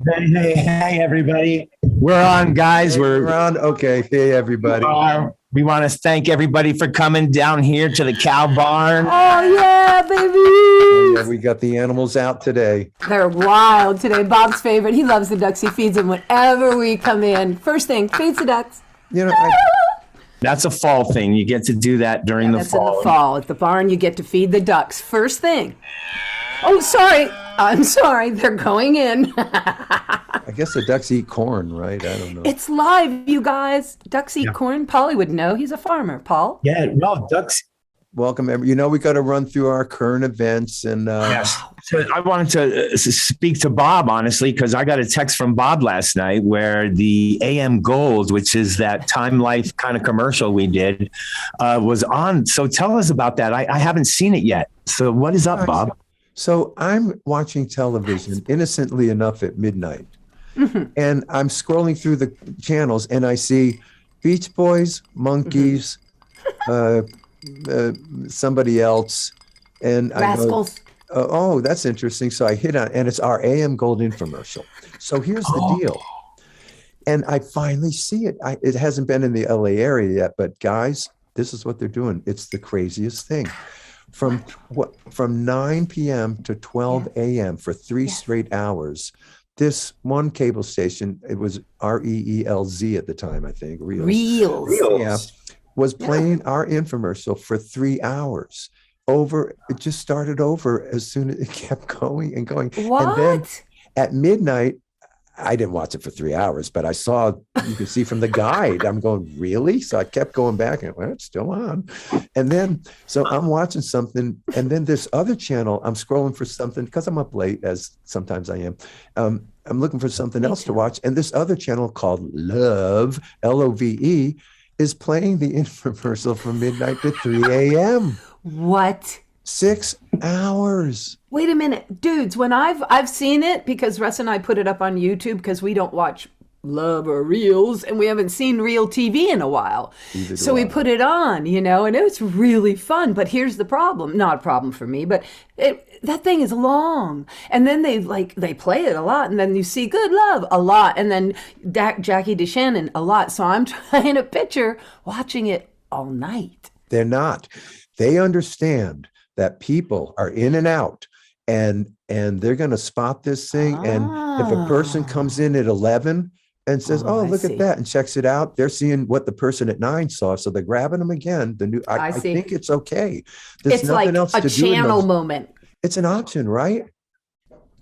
Hey, everybody. We're on, guys. We're on. Okay. Hey, everybody. we want to thank everybody for coming down here to the cow barn. Oh, yeah, baby. Oh, yeah, we got the animals out today. They're wild today. Bob's favorite. He loves the ducks. He feeds them whenever we come in. First thing, feeds the ducks. You know, That's a fall thing. You get to do that during the That's fall. in the fall. At the barn, you get to feed the ducks. First thing. Oh, sorry. I'm sorry. They're going in. I guess the ducks eat corn, right? I don't know. It's live, you guys. Ducks eat corn. Paulie would know. He's a farmer. Paul? Yeah, no, ducks. Welcome. You know, we got to run through our current events. And Yes. So I wanted to speak to Bob, honestly, because I got a text from Bob last night where the AM Gold, which is that Time Life kind of commercial we did, was on. So tell us about that. I haven't seen it yet. So what is up, Bob? So I'm watching television, innocently enough, at midnight. And I'm scrolling through the channels and I see Beach Boys, Monkeys, somebody else. And Rascals. I go, oh, that's interesting. So I hit on, and it's our AM Gold infomercial. So here's the deal. And I finally see it. It hasn't been in the LA area yet, but guys, this is what they're doing. It's the craziest thing. From 9 p.m. to 12 a.m. for 3 straight hours. This one cable station, it was REELZ at the time, I think. Reels. Yeah, was playing our infomercial for 3 hours. It just started over as soon as it kept going and going. What? And then at midnight, I didn't watch it for 3 hours, but I saw, you can see from the guide, I'm going, really? So I kept going back and well, it's still on. And then, so I'm watching something. And then this other channel, I'm scrolling for something because I'm up late, as sometimes I am. I'm looking for something else to watch. And this other channel called Love, Love, is playing the infomercial from midnight to 3 a.m. What? 6 hours. Wait a minute, dudes. When I've seen it because Russ and I put it up on YouTube because we don't watch Love or Reels and we haven't seen real TV in a while. So we put it on, and it was really fun. But here's the problem. Not a problem for me, but that thing is long. And then they play it a lot. And then you see Good Love a lot. And then Jackie DeShannon a lot. So I'm trying to picture watching it all night. They're not. They understand that people are in and out and they're going to spot this thing. And if a person comes in at 11 and says, look at that, and checks it out, they're seeing what the person at 9 saw. So they're grabbing them again. I think it's okay. There's nothing like else a to do. channel moment. It's an option, right?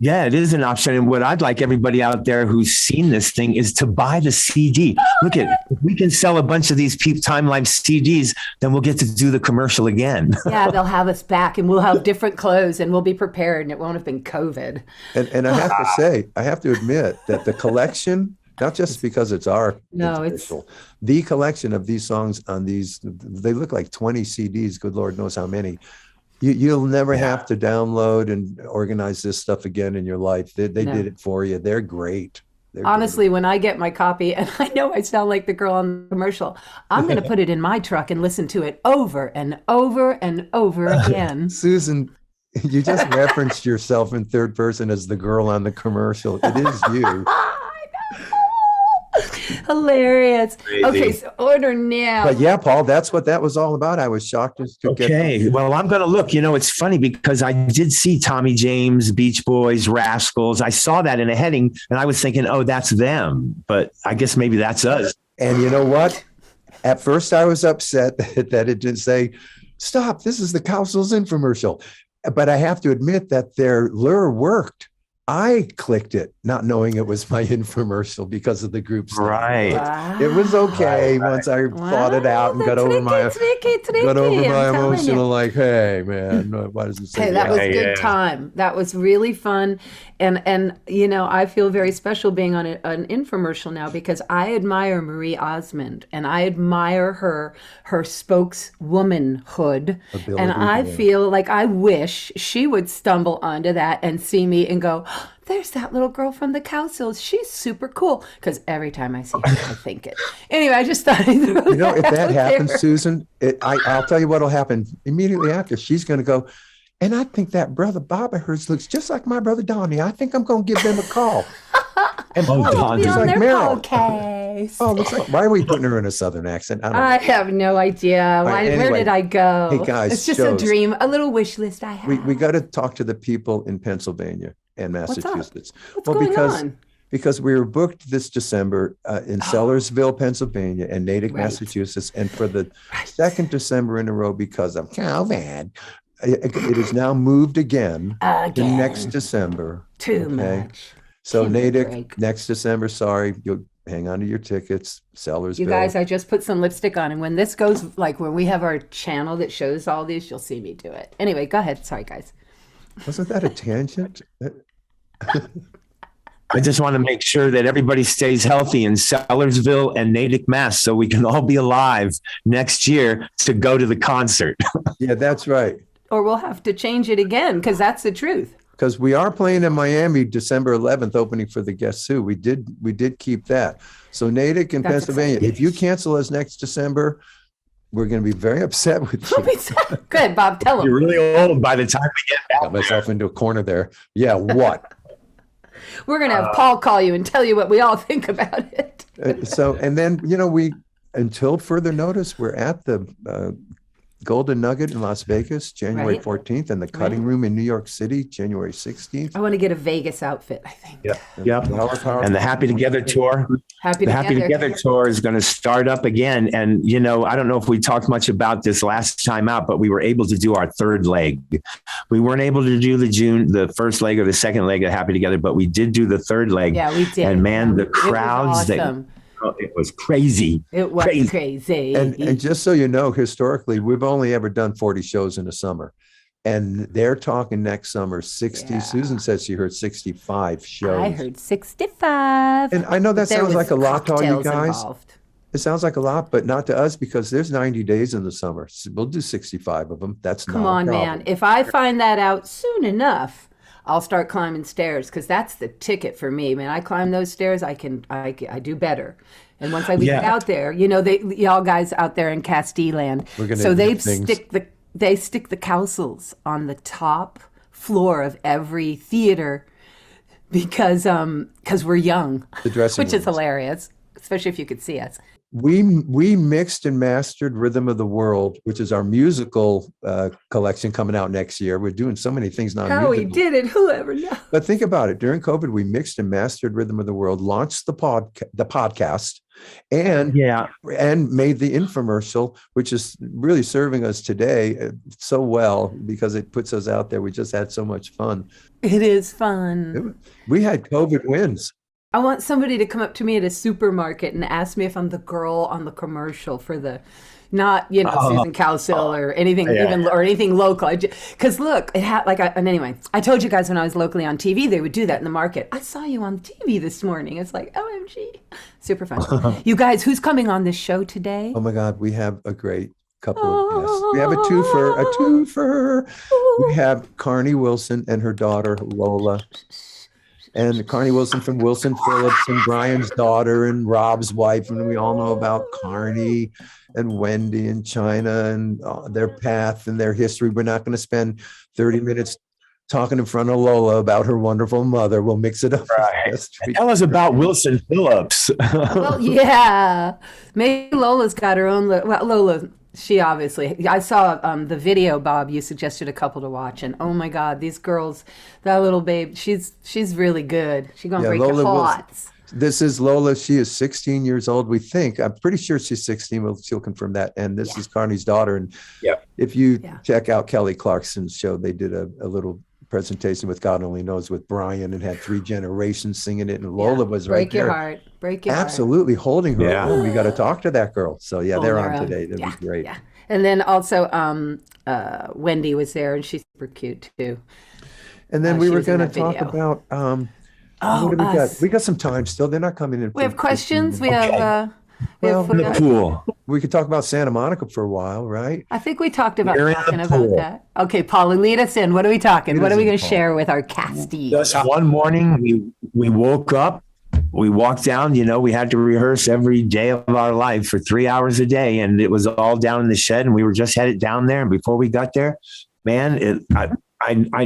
Yeah, it is an option. And what I'd like everybody out there who's seen this thing is to buy the CD. Look at it. If we can sell a bunch of these Time Life CDs, then we'll get to do the commercial again. Yeah, they'll have us back and we'll have different clothes and we'll be prepared and it won't have been COVID. And I have to say, I have to admit that the collection, not just because it's the collection of these songs on these, they look like 20 CDs, good Lord knows how many. You'll never have to download and organize this stuff again in your life. They did it for you. They're great. Honestly, when I get my copy, and I know I sound like the girl on the commercial, I'm going to put it in my truck and listen to it over and over and over again. Susan, you just referenced yourself in third person as the girl on the commercial. It is you. Hilarious. Crazy. Okay, so order now. But yeah, Paul, that's what that was all about. I was shocked as to get. Well, I'm going to look. It's funny because I did see Tommy James, Beach Boys, Rascals. I saw that in a heading and I was thinking, oh, that's them. But I guess maybe that's us. And you know what? At first I was upset that it didn't say, stop, this is the Cowsills infomercial. But I have to admit that their lure worked. I clicked it, not knowing it was my infomercial because of the group's name. Right. Wow. It was okay once I thought it out and got over my emotional, like, hey, man, why does it say that? Was a good time. That was really fun. And I feel very special being on an infomercial now because I admire Marie Osmond and I admire her spokeswomanhood. And I feel like I wish she would stumble onto that and see me and go, there's that little girl from the Cowsills. She's super cool. Because every time I see her, I think it. Anyway, I just thought I'd throw if that happens, Susan, I'll tell you what will happen immediately after. She's going to go, and I think that brother Bob of hers looks just like my brother Donnie. I think I'm going to give them a call. And Oh, I'll God. be It's on like their Meryl. podcast. Oh, looks like, why are we putting her in a Southern accent? I don't know. I have no idea. right, Where anyway. did I go? Hey, guys, it's just shows. a dream, a little wish list I have. We got to talk to the people in Pennsylvania and What's up? Massachusetts. What's going on? Because we were booked this December in Sellersville, Pennsylvania, and Natick, Right. Massachusetts, and for the second December in a row because of COVID, it is now moved again to next December. Too much. So Give me a Natick break. next December. Sorry, you'll hang on to your tickets. Sellersville. You guys, I just put some lipstick on, and when this goes, like when we have our channel that shows all these, you'll see me do it. Anyway, go ahead. Sorry, guys. Wasn't that a tangent? I just want to make sure that everybody stays healthy in Sellersville and Natick, Mass, so we can all be alive next year to go to the concert. Yeah, that's right. Or we'll have to change it again because that's the truth. Because we are playing in Miami December 11th, opening for the Guess Who. We did keep that. So Natick in That's Pennsylvania. exciting. If you cancel us next December, we're going to be very upset with you. Good, Bob. Tell You're them. really old by the time we get Got back. myself into a corner there. Yeah, what? We're gonna have Paul call you and tell you what we all think about it. And then we until further notice, we're at the Golden Nugget in Las Vegas, January Right. 14th, and the Cutting Room in New York City, January 16th. I want to get a Vegas outfit. I think. Yep. And the Happy Together tour. Happy The Happy Together tour is going to start up again. And, I don't know if we talked much about this last time out, but we were able to do our third leg. We weren't able to do the first leg or the second leg of Happy Together, but we did do the third leg. Yeah, we did. And man, the It was crowds, awesome. it was crazy. It was crazy. And just so you know, historically, we've only ever done 40 shows in a summer. And they're talking next summer, 60. Yeah. Susan said she heard 65 shows. I heard 65. And I know that There sounds was like a lot to all you cocktails guys. involved. It sounds like a lot, but not to us because there's 90 days in the summer. So we'll do 65 of them. That's Come not on, a problem. man. If I find that out soon enough, I'll start climbing stairs because that's the ticket for me, man. I climb those stairs, I do better. And once I get out there, y'all guys out there in Castile land, so they stick the Cowsills on the top floor of every theater because we're young, The dressing which is rooms. hilarious, especially if you could see us. We mixed and mastered Rhythm of the World, which is our musical collection coming out next year. We're doing so many things non-musical. How we did it, whoever knows. But think about it. During COVID, we mixed and mastered Rhythm of the World, launched the podcast, and made the infomercial, which is really serving us today so well because it puts us out there. We just had so much fun. It is fun. We had COVID wins. I want somebody to come up to me at a supermarket and ask me if I'm the girl on the commercial for the, not Susan Cowsill or anything or anything local. Because look, it had and anyway, I told you guys when I was locally on TV they would do that in the market. I saw you on TV this morning. It's like OMG, super fun. You guys, who's coming on this show today? Oh my God, we have a great couple of guests. We have a twofer. We have Carnie Wilson and her daughter Lola. And Carnie Wilson from Wilson Phillips and Brian's daughter and Rob's wife. And we all know about Carnie and Wendy and Chynna and their path and their history. We're not going to spend 30 minutes talking in front of Lola about her wonderful mother. We'll mix it up. Right. Tell us about Wilson Phillips. Well, yeah. Maybe Lola's got her own. Lola, she obviously. I saw the video, Bob. You suggested a couple to watch, and oh my God, these girls, that little babe, she's really good. She's gonna break your hearts. This is Lola. She is 16 years old. We think. I'm pretty sure she's 16. She'll confirm that. And this is Carnie's daughter. And if you check out Kelly Clarkson's show, they did a little presentation with God Only Knows with Brian and had 3 generations singing it. And Lola was right there. Break your heart. Absolutely holding her own. We got to talk to that girl. So they're on today. That'd be great. Yeah. And then also Wendy was there and she's super cute too. And then we were going to talk about what do we got? We got some time still. They're not coming in. We have questions. We have the pool. We could talk about Santa Monica for a while, right? I think we talked about about that. Okay, Paula, lead us in. What are we talking? What are we going to share with our Castile? Just one morning, we woke up, we walked down. We had to rehearse every day of our life for 3 hours a day, and it was all down in the shed. And we were just headed down there. And before we got there, man,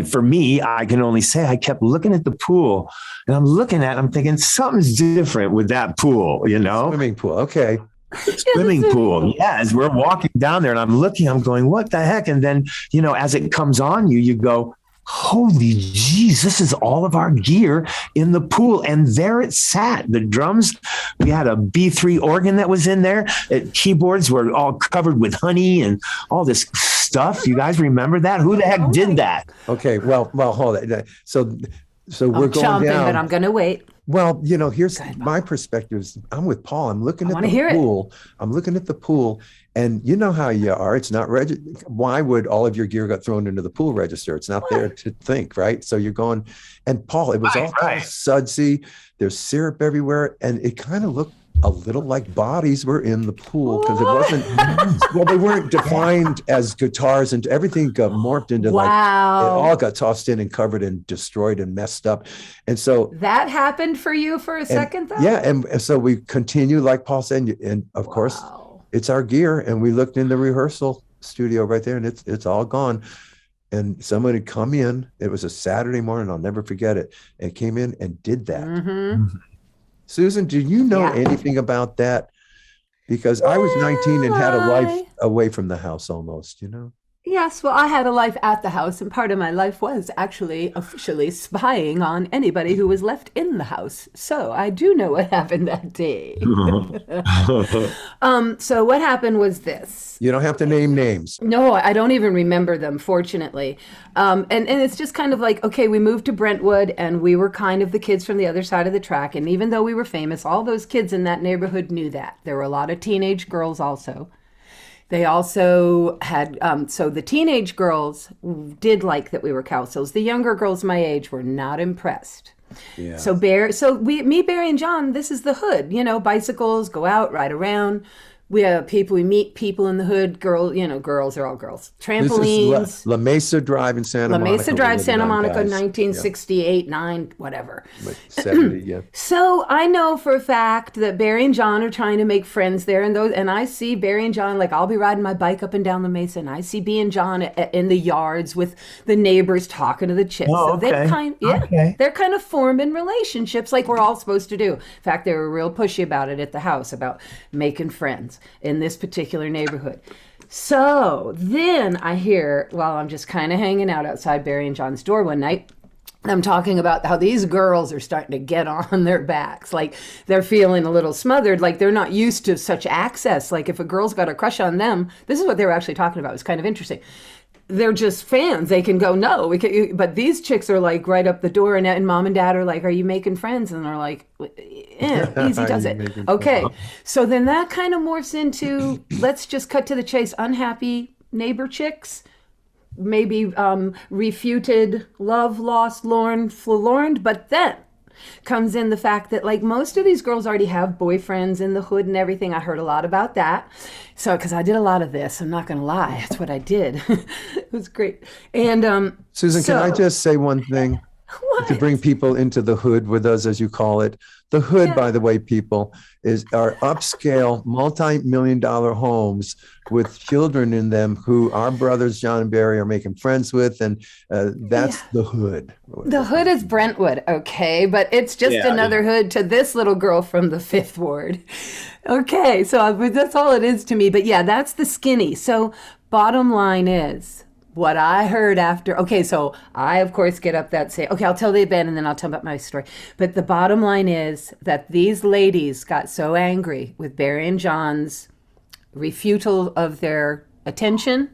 for me, I can only say I kept looking at the pool, and I'm thinking something's different with that pool, Swimming pool. Okay. Swimming pool. Yeah. As we're walking down there and I'm going, what the heck? And then, as it comes on you, you go, holy geez, this is all of our gear in the pool. And there it sat. The drums, we had a B3 organ that was in there. Keyboards were all covered with honey and all this stuff. You guys remember that? Who the heck did that? Okay. Well, hold it. So we're going down. But I'm going to wait. Well, here's my perspective. I'm with Paul. I'm looking at the pool. I'm looking at the pool, and you know how you are. It's not why would all of your gear got thrown into the pool register? It's not there to think, right? So you're going, and Paul, it was all sudsy. There's syrup everywhere, and it kind of looked a little like bodies were in the pool because it wasn't. Well, they weren't defined as guitars, and everything got morphed into it all got tossed in and covered and destroyed and messed up. And so that happened for you for a second, though. Yeah, and so we continue, like Paul said, and of course, it's our gear. And we looked in the rehearsal studio right there, and it's all gone. And someone had come in. It was a Saturday morning. I'll never forget it. And came in and did that. Mm-hmm. Susan, do you know anything about that? Because I was 19 and had a life away from the house almost, Yes, well, I had a life at the house, and part of my life was actually officially spying on anybody who was left in the house. So I do know what happened that day. So what happened was this. You don't have to name names. No, I don't even remember them, fortunately. And it's just kind of like, okay, we moved to Brentwood, and we were kind of the kids from the other side of the track. And even though we were famous, all those kids in that neighborhood knew that. There were a lot of teenage girls also. They also had, so the teenage girls did like that we were Cowsills. The younger girls my age were not impressed. Yeah. So Barry and John, this is the hood, bicycles, go out, ride around. We meet people in the hood, girls are all girls. Trampolines. This is La Mesa Drive in Santa Monica. La Mesa Drive, Santa Monica, 1968, 9, whatever. 70, yeah. So I know for a fact that Barry and John are trying to make friends there. And I see Barry and John, I'll be riding my bike up and down La Mesa, and I see B and John in the yards with the neighbors talking to the chicks. Oh, okay. So they're kind of forming relationships like we're all supposed to do. In fact, they were real pushy about it at the house, about making friends in this particular neighborhood. So then I hear, while I'm just kind of hanging out outside Barry and John's door one night, I'm talking about how these girls are starting to get on their backs. Like they're feeling a little smothered, like they're not used to such access. Like if a girl's got a crush on them, this is what they were actually talking about. It was kind of interesting. They're just fans. They can go, no, but these chicks are like right up the door, and mom and dad are like, are you making friends? And they're like, easy does it. Okay. So then that kind of morphs into, let's just cut to the chase. Unhappy neighbor chicks, maybe refuted, love, lost, forlorn, but then comes in the fact that most of these girls already have boyfriends in the hood and everything. I heard a lot about that. So, because I did a lot of this, I'm not going to lie. That's what I did. It was great. And Susan, can I just say one thing? What? To bring people into the hood with us, as you call it. The hood, by the way, people, is our upscale, multi-million-dollar homes with children in them who our brothers, John and Barry, are making friends with. And that's the hood. The hood is Brentwood, okay? But it's just another hood to this little girl from the 5th Ward. Okay, so that's all it is to me. But yeah, that's the skinny. So bottom line is, what I heard after, okay, so I, of course, get up that say, okay, I'll tell the event and then I'll tell about my story. But the bottom line is that these ladies got so angry with Barry and John's refutal of their attention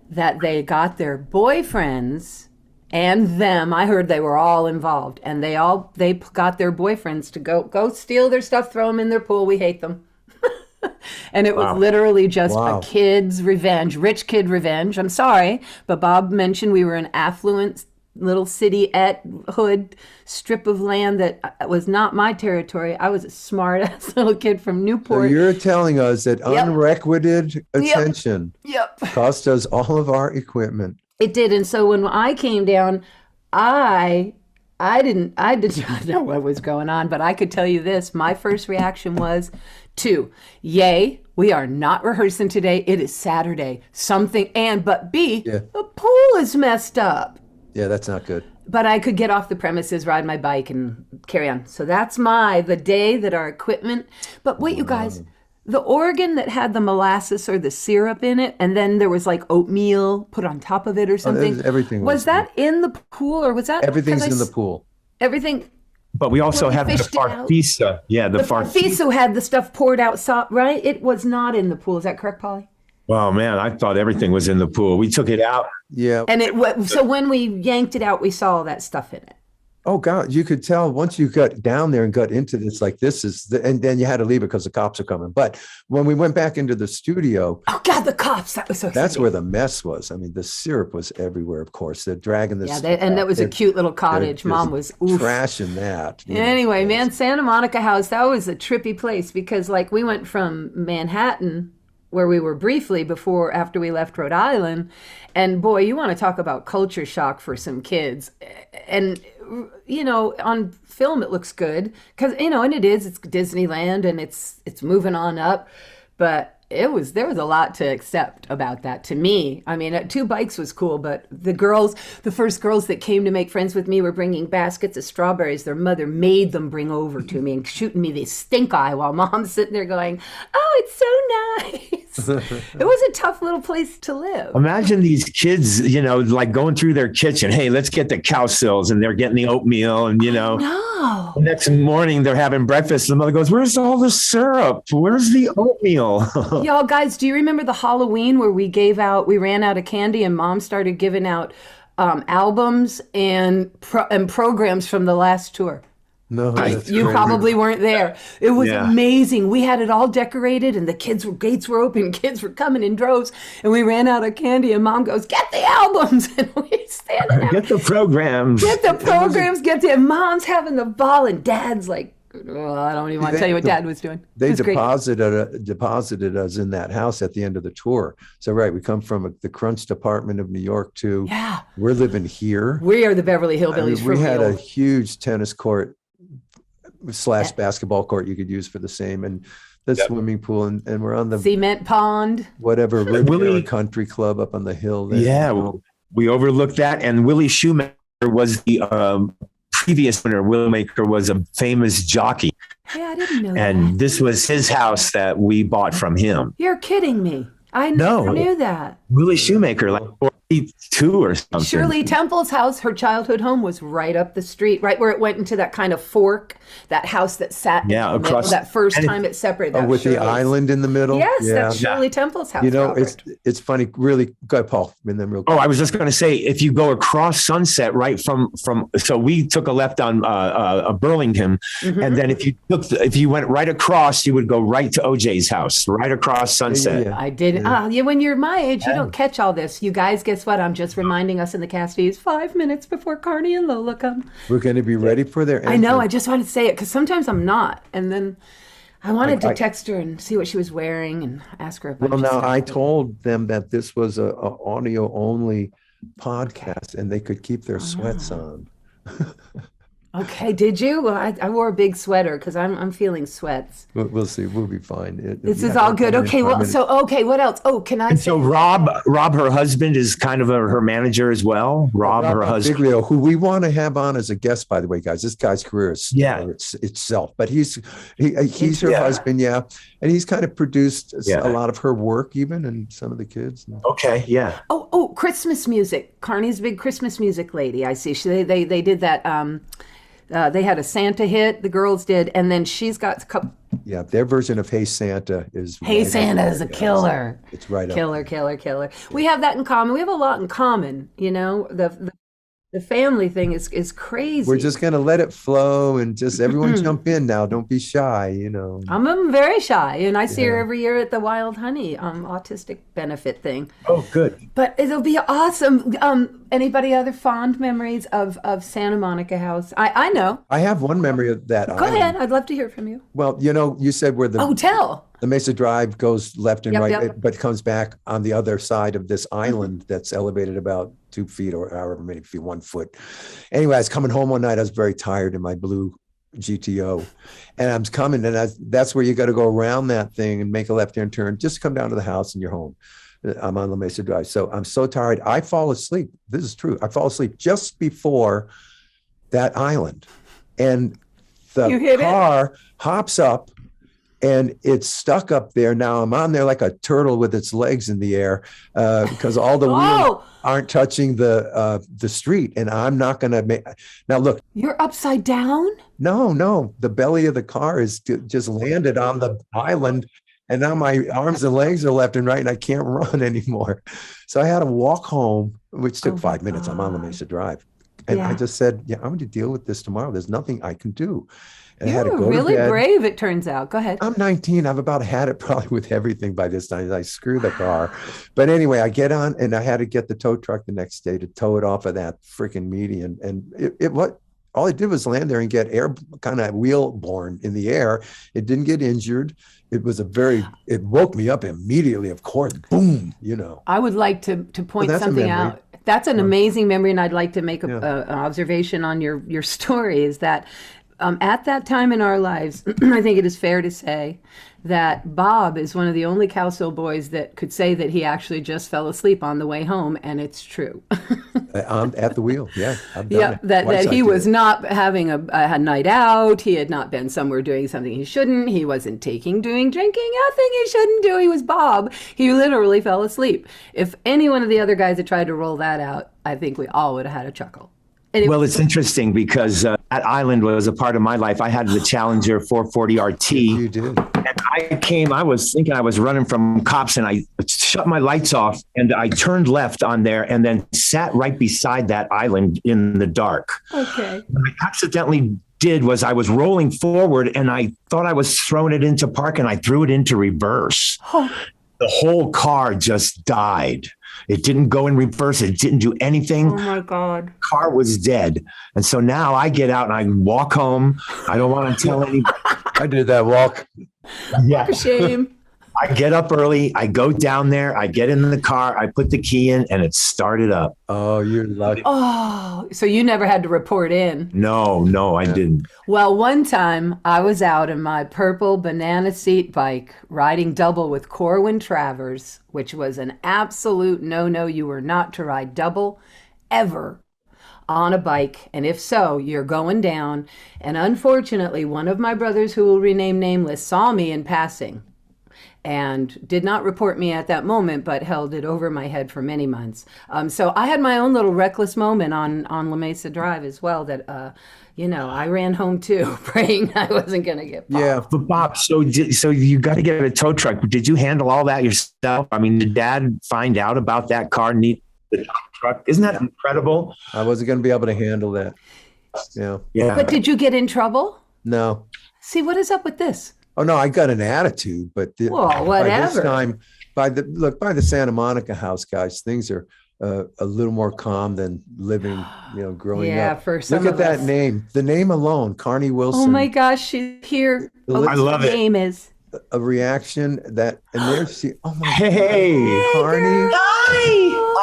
that they got their boyfriends and them, I heard they were all involved, and they got their boyfriends to go steal their stuff, throw them in their pool, we hate them. And it was literally just a kid's revenge, rich kid revenge. I'm sorry, but Bob mentioned we were an affluent little city at hood strip of land that was not my territory. I was a smart ass little kid from Newport. So you're telling us that unrequited attention cost us all of our equipment. It did. And so when I came down, I did not know what was going on, but I could tell you this. My first reaction was to, yay, we are not rehearsing today. It is Saturday. But B, the pool is messed up. Yeah, that's not good. But I could get off the premises, ride my bike, and carry on. So that's the day that our equipment. But wait, you guys, the organ that had the molasses or the syrup in it, and then there was like oatmeal put on top of it or something. Everything was that in the pool, or was that everything's in the pool? Everything. But we also have the farfisa. Yeah, the farfisa had the stuff poured out, right? It was not in the pool. Is that correct, Polly? Well, man, I thought everything was in the pool. We took it out. Yeah. And so when we yanked it out, we saw all that stuff in it. Oh God, you could tell once you got down there and got into this, like this is, and then you had to leave it because the cops are coming. But when we went back into the studio, oh God, the cops! That was so exciting. That's where the mess was. I mean, the syrup was everywhere. Of course, they're dragging this. Yeah, and that was a cute little cottage. Mom was trashing that. Anyway, man, Santa Monica House, that was a trippy place because, like, we went from Manhattan, where we were briefly after we left Rhode Island, and boy, you want to talk about culture shock for some kids. And on film it looks good because and it's Disneyland and it's moving on up, but there was a lot to accept about that to me. I mean, 2 bikes was cool, but the first girls that came to make friends with me were bringing baskets of strawberries their mother made them bring over to me and shooting me the stink eye while Mom's sitting there going, oh, it's so nice. It was a tough little place to live. Imagine these kids, like going through their kitchen. Hey, let's get the Cowsills, and they're getting the oatmeal, and No. The next morning they're having breakfast. The mother goes, "Where's all the syrup? Where's the oatmeal?" Y'all guys, do you remember the Halloween where we ran out of candy and Mom started giving out albums and programs from the last tour? No, you probably weren't there. It was amazing. We had it all decorated and the gates were open, kids were coming in droves, and we ran out of candy and Mom goes, "Get the albums." And we standing out. Get the programs. And Mom's having the ball and Dad's like, oh, I don't even want to tell you what Dad was doing. They deposited us in that house at the end of the tour. So, right, we come from the Crunch Department of New York to, we're living here. We are the Beverly Hillbillies. We had a huge tennis court / basketball court you could use for the same, and the swimming pool, and we're on the cement pond, whatever, Riviera Country Club up on the hill there. Yeah, we overlooked that, and Willie Shoemaker was the previous winner. Wilmaker was a famous jockey. Yeah, I didn't know and that. This was his house that we bought from him. You're kidding me. I never knew that. Willie Shoemaker, like 42 or something. Shirley Temple's house, her childhood home, was right up the street, right where it went into that kind of fork, that house that sat across that first time it separated. With the island in the middle? Yes, that's Shirley Temple's house. It's funny, really. Go ahead, Paul. And then real quick. I was just going to say, if you go across Sunset, right from so we took a left on Burlington, and then if you went right across, you would go right to OJ's house, right across Sunset. I did. When you're my age, you don't catch all this. You guys, guess what? I'm just reminding us in the cast fees 5 minutes before Carnie and Lola come. We're going to be ready for their entry. I know. I just wanted to say it because sometimes I'm not. And then I wanted to text her and see what she was wearing and ask her a bunch of stuff. I told them that this was a audio only podcast and they could keep their sweats on. Okay, did you? Well, I wore a big sweater because I'm feeling sweats. We'll see. We'll be fine. This is all good. Okay, what else? Oh, can I? And so Rob, her husband, is kind of her manager as well. Rob, her husband, Biglio, who we want to have on as a guest, by the way, guys. This guy's career is itself, but he's her husband, and he's kind of produced a lot of her work, even, and some of the kids. Okay, yeah. Oh, Christmas music. Carnie's a big Christmas music lady. I see. They did that. They had a Santa hit, the girls did, and then she's got a couple. Yeah, their version of Hey Santa is a killer. It's right up. Killer. We have that in common. We have a lot in common, The family thing is crazy. We're just going to let it flow and just everyone jump in now. Don't be shy, I'm very shy, and I see her every year at the Wild Honey autistic benefit thing. Oh, good. But it'll be awesome. Anybody other fond memories of Santa Monica House? I know. I have one memory of that. Go ahead. I'd love to hear from you. Well, you said where the hotel. The Mesa Drive goes left and right, but comes back on the other side of this island that's elevated about 2 feet or however many feet, 1 foot. Anyway, I was coming home one night. I was very tired in my blue GTO, and I was coming, and that's where you got to go around that thing and make a left-hand turn. Just come down to the house and you're home. I'm on La Mesa Drive. So I'm so tired. I fall asleep. This is true. I fall asleep just before that island. And the car hops up and it's stuck up there. Now I'm on there like a turtle with its legs in the air because all the wheels aren't touching the street. And I'm not going to make. Now, look. You're upside down? No. The belly of the car is just landed on the island. And now my arms and legs are left and right, and I can't run anymore. So I had to walk home, which took 5 minutes. I'm on La Mesa Drive. And I just said, I'm going to deal with this tomorrow. There's nothing I can do. And You're really brave, it turns out. Go ahead. I'm 19. I've about had it probably with everything by this time. I screw the car. But anyway, I get on, and I had to get the tow truck the next day to tow it off of that freaking median. And all it did was land there and get air kind of wheel borne in the air. It didn't get injured. It woke me up immediately, of course. Boom, I would like to point something out. That's an amazing memory, and I'd like to make an observation on your story, is that at that time in our lives, I think it is fair to say that Bob is one of the only Cowsill boys that could say that he actually just fell asleep on the way home, and it's true. At the wheel, I've done it. That he was not having a night out. He had not been somewhere doing something he shouldn't. He wasn't drinking, nothing he shouldn't do. He was Bob. He literally fell asleep. If any one of the other guys had tried to roll that out, I think we all would have had a chuckle. Well, it's interesting because that island was a part of my life. I had the Challenger 440 RT. You did. And I was thinking I was running from cops, and I shut my lights off and I turned left on there and then sat right beside that island in the dark. Okay. What I accidentally did was I was rolling forward and I thought I was throwing it into park, and I threw it into reverse. Oh. The whole car just died. It didn't go in reverse. It didn't do anything. Oh my God. Car was dead. And so now I get out and I walk home. I don't want to tell anybody. I did that walk. Yeah. Shame. I get up early. I go down there. I get in the car. I put the key in and it started up. Oh, you're lucky. Oh, so you never had to report in? No, I didn't. Well, one time I was out in my purple banana seat bike riding double with Corwin Travers, which was an absolute no-no. You were not to ride double ever on a bike. And if so, you're going down. And unfortunately, one of my brothers, who will rename nameless, saw me in passing and did not report me at that moment, but held it over my head for many months. So I had my own little reckless moment on La Mesa Drive as well that, I ran home too, praying I wasn't going to get popped. Yeah, but Bob, so you got to get a tow truck. Did you handle all that yourself? I mean, did Dad find out about that car need the tow truck? Isn't that incredible? I wasn't going to be able to handle that. Yeah. But did you get in trouble? No. See, what is up with this? Oh no, I got an attitude, but whatever. By this time, by the Santa Monica house, guys, things are a little more calm than living, growing up. Yeah, for some Look of at that us. name. The name alone, Carnie Wilson. Oh my gosh, she's here. I love it. Name is a reaction that, and there's she. Oh my Hey, Carnie.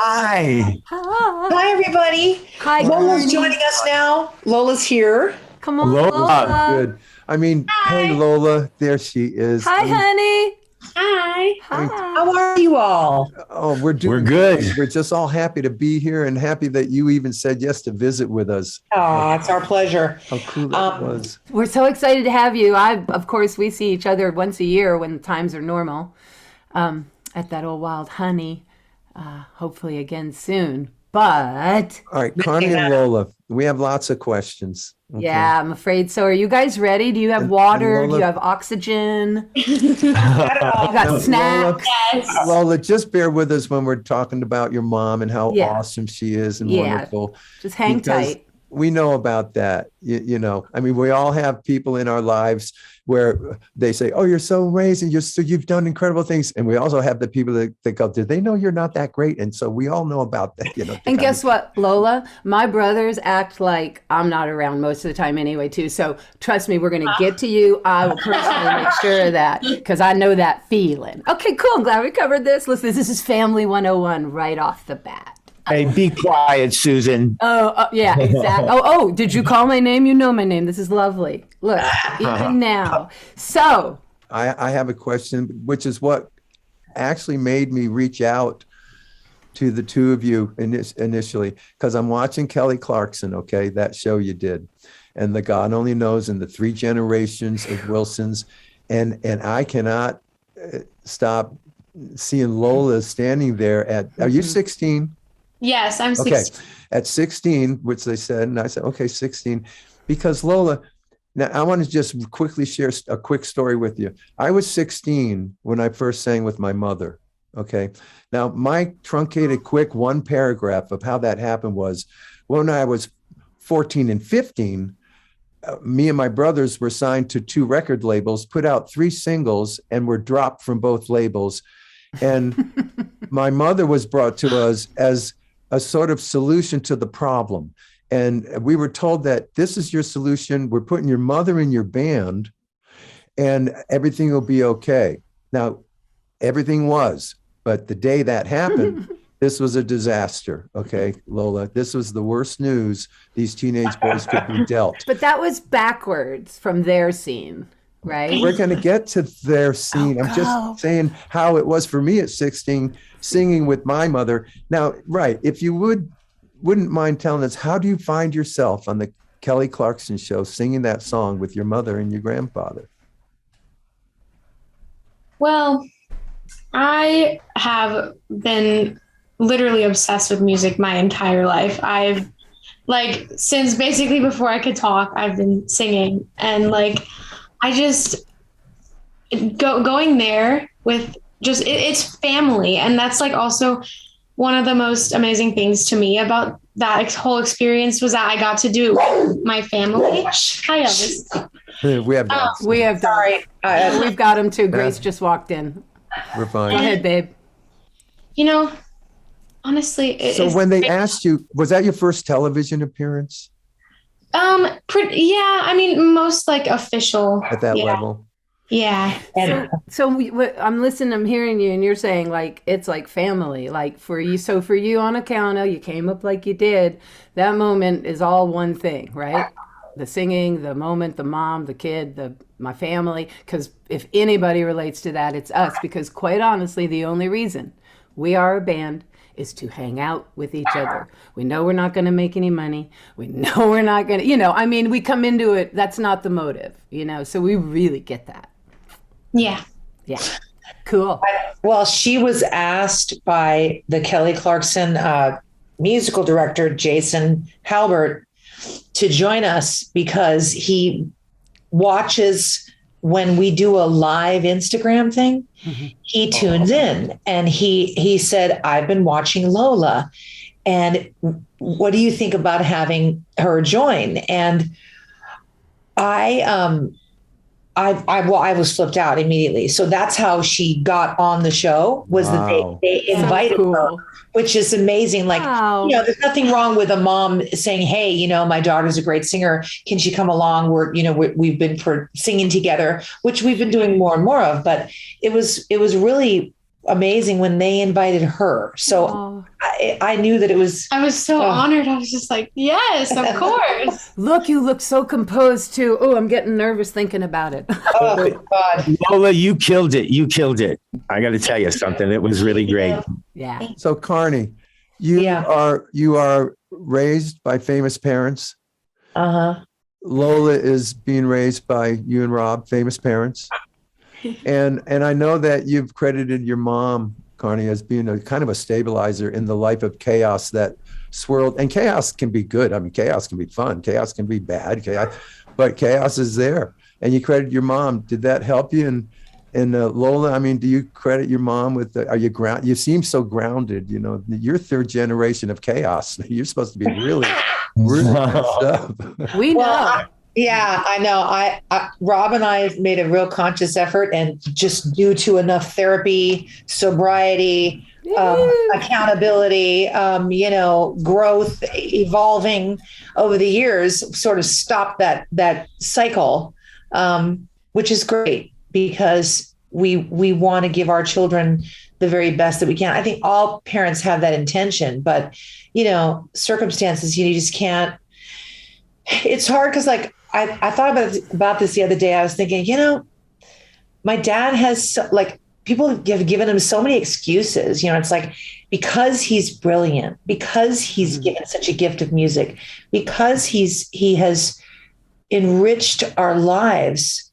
Hi. Hi, everybody. Hi, Lola's Carnie. joining us now. Lola's here. Come on, Lola. Lola. Good. I mean, hey Lola, there she is. Hi, honey. Hi. Hi. How are you all? Oh, we're We're good. We're just all happy to be here and happy that you even said yes to visit with us. Oh, it's our pleasure. How cool that was. We're so excited to have you. Of course, we see each other once a year when times are normal at that old Wild Honey. Hopefully again soon. But All right, Carnie and Lola, we have lots of questions. Okay. yeah, I'm afraid so. Are you guys ready? Do you have water? Lola- Do you have oxygen? You Got it all. got No, snacks? Yes. Lola, just bear with us when we're talking about your mom and how Yeah. awesome she is and Yeah. wonderful. Just hang Because tight. We know about that. I mean, we all have people in our lives where they say, "Oh, you're so amazing. You've done incredible things." And we also have the people that go, "Did they know you're not that great?" And so we all know about that. And guess what, Lola? My brothers act like I'm not around most of the time anyway, too. So trust me, we're going to get to you. I will personally make sure of that because I know that feeling. Okay, cool. I'm glad we covered this. Listen, this is Family 101 right off the bat. Hey, be quiet, Susan. Oh, yeah, exactly. Oh, did you call my name? You know my name. This is lovely. Look, even now. So, I have a question, which is what actually made me reach out to the two of you initially, because I'm watching Kelly Clarkson, okay, that show you did, and the God Only Knows, and the 3 generations of Wilsons, and I cannot stop seeing Lola standing there at, are you 16? Yes, I'm 16. Okay, at 16, which they said, and I said, okay, 16, because Lola, now I want to just quickly share a quick story with you. I was 16 when I first sang with my mother. Okay. Now, my truncated, quick one paragraph of how that happened was when I was 14 and 15, me and my brothers were signed to 2 record labels, put out 3 singles, and were dropped from both labels. And my mother was brought to us as a sort of solution to the problem. And we were told that this is your solution. We're putting your mother in your band and everything will be okay. Now, everything was. But the day that happened, this was a disaster. Okay, Lola, this was the worst news these teenage boys could be dealt. But that was backwards from their scene, right? We're going to get to their scene. I'm just saying how it was for me at 16, singing with my mother. Now, right, if you wouldn't mind telling us, how do you find yourself on the Kelly Clarkson show singing that song with your mother and your grandfather? Well, I have been literally obsessed with music my entire life. I've since basically before I could talk, I've been singing, and I just going there with just it's family. And that's also one of the most amazing things to me about that whole experience was that I got to do it with my family. Hi, Elvis. We have dogs. We have dogs. Sorry. We've got them too. Grace just walked in. We're fine. Go ahead, babe. Honestly. So when they asked you, was that your first television appearance? Yeah. I mean, most official. At that level? Yeah. So I'm listening, I'm hearing you, and you're saying it's like family, for you. So for you on account of you came up like you did, that moment is all one thing, right? The singing, the moment, the mom, the kid, my family. Because if anybody relates to that, it's us. Because quite honestly, the only reason we are a band is to hang out with each other. We know we're not going to make any money. We know we're not going to, we come into it, that's not the motive, so we really get that. Yeah. Yeah. Cool. Well, she was asked by the Kelly Clarkson musical director, Jason Halbert, to join us because he watches when we do a live Instagram thing. Mm-hmm. He tunes in, and he said, I've been watching Lola, and what do you think about having her join? And I was flipped out immediately. So that's how she got on the show, was that they invited her, which is amazing. There's nothing wrong with a mom saying, hey, my daughter's a great singer. Can she come along? We've been singing together, which we've been doing more and more of, but it was really amazing when they invited her. So I knew that it was. I was so honored. I was just yes, of course. Look, you look so composed too. Oh, I'm getting nervous thinking about it. Oh God, Lola, you killed it. You killed it. I got to tell you something. It was really great. Yeah. So Carnie, you are raised by famous parents. Uh-huh. Lola is being raised by you and Rob, famous parents. And I know that you've credited your mom, Carnie, as being a kind of a stabilizer in the life of chaos that swirled. And chaos can be good. I mean, chaos can be fun. Chaos can be bad. But chaos is there. And you credit your mom. Did that help you? And Lola, do you credit your mom with are you ground? You seem so grounded. You're 3rd generation of chaos. You're supposed to be really messed up. We know. Yeah, I know. Rob and I made a real conscious effort, and just due to enough therapy, sobriety, accountability, growth, evolving over the years, sort of stopped that cycle, which is great because we want to give our children the very best that we can. I think all parents have that intention, but circumstances, you just can't. It's hard because I thought about this the other day. I was thinking, my dad has people have given him so many excuses. It's like, because he's brilliant, because he's given such a gift of music, because he has enriched our lives,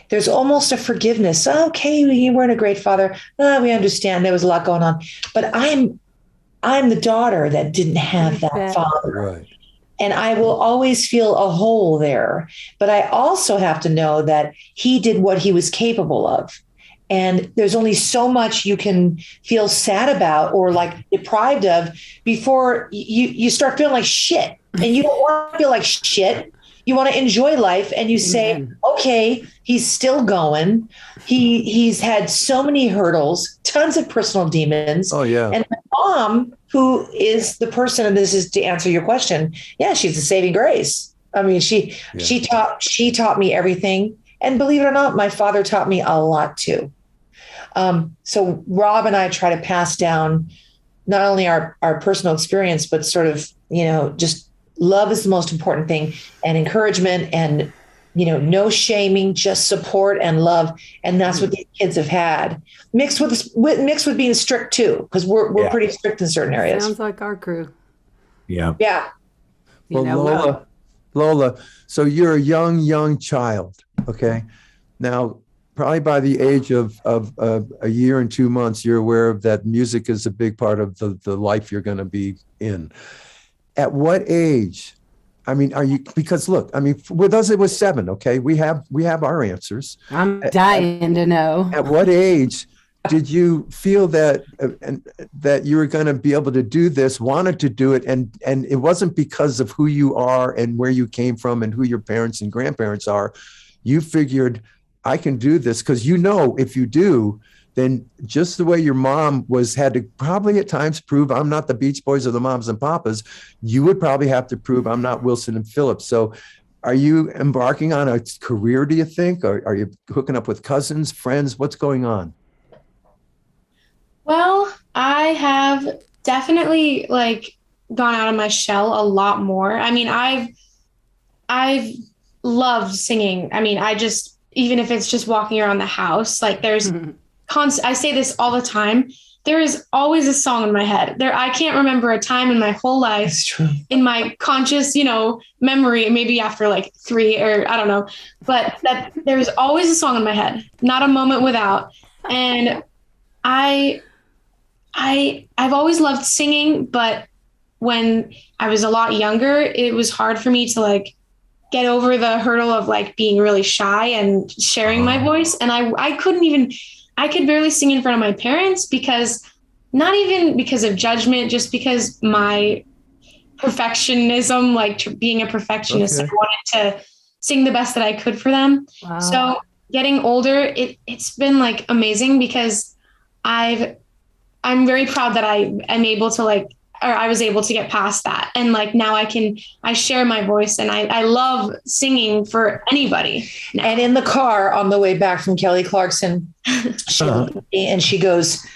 there's almost a forgiveness. Okay, you weren't a great father. We understand there was a lot going on, but I'm the daughter that didn't have that father. Right. And I will always feel a hole there. But I also have to know that he did what he was capable of. And there's only so much you can feel sad about or like deprived of before you start feeling like shit. And you don't want to feel like shit. You want to enjoy life. And you say, okay, he's still going. He's had so many hurdles, tons of personal demons. Oh, yeah. And my mom, who is the person, and this is to answer your question. Yeah, she's a saving grace. I mean, she taught me everything. And believe it or not, my father taught me a lot too. So Rob and I try to pass down not only our personal experience, but sort of, just love is the most important thing, and encouragement, and, no shaming, just support and love. And that's what these kids have had, mixed with being strict too, because we're pretty strict in certain areas. Sounds like our crew. Yeah. Yeah. Well, Lola, so you're a young child. Okay. Now, probably by the age of a year and 2 months, you're aware of that music is a big part of the life you're going to be in. At what age? I mean, because look, I mean, with us, it was 7. Okay. We have our answers. I'm dying to know. At what age did you feel that you were going to be able to do this, wanted to do it, and it wasn't because of who you are and where you came from and who your parents and grandparents are? You figured, I can do this, because if you do, then just the way your mom had to probably at times prove I'm not the Beach Boys or the Moms and Papas, you would probably have to prove I'm not Wilson and Phillips. So are you embarking on a career, do you think? Or are you hooking up with cousins, friends? What's going on? Well, I have definitely gone out of my shell a lot more. I mean, I've loved singing. I mean, even if it's just walking around the house, there's I say this all the time. There is always a song in my head. I can't remember a time in my whole life, in my conscious, memory, maybe after 3 or I don't know, but that there's always a song in my head, not a moment without. And I've always loved singing, but when I was a lot younger, it was hard for me to get over the hurdle of being really shy and sharing my voice. And I could barely sing in front of my parents, because not even because of judgment, just because my perfectionism, being a perfectionist, I wanted to sing the best that I could for them. Wow. So getting older, it's been amazing, because I'm very proud that I am able to I was able to get past that. And now I share my voice, and I love singing for anybody now. And in the car on the way back from Kelly Clarkson, she looked at me and she goes,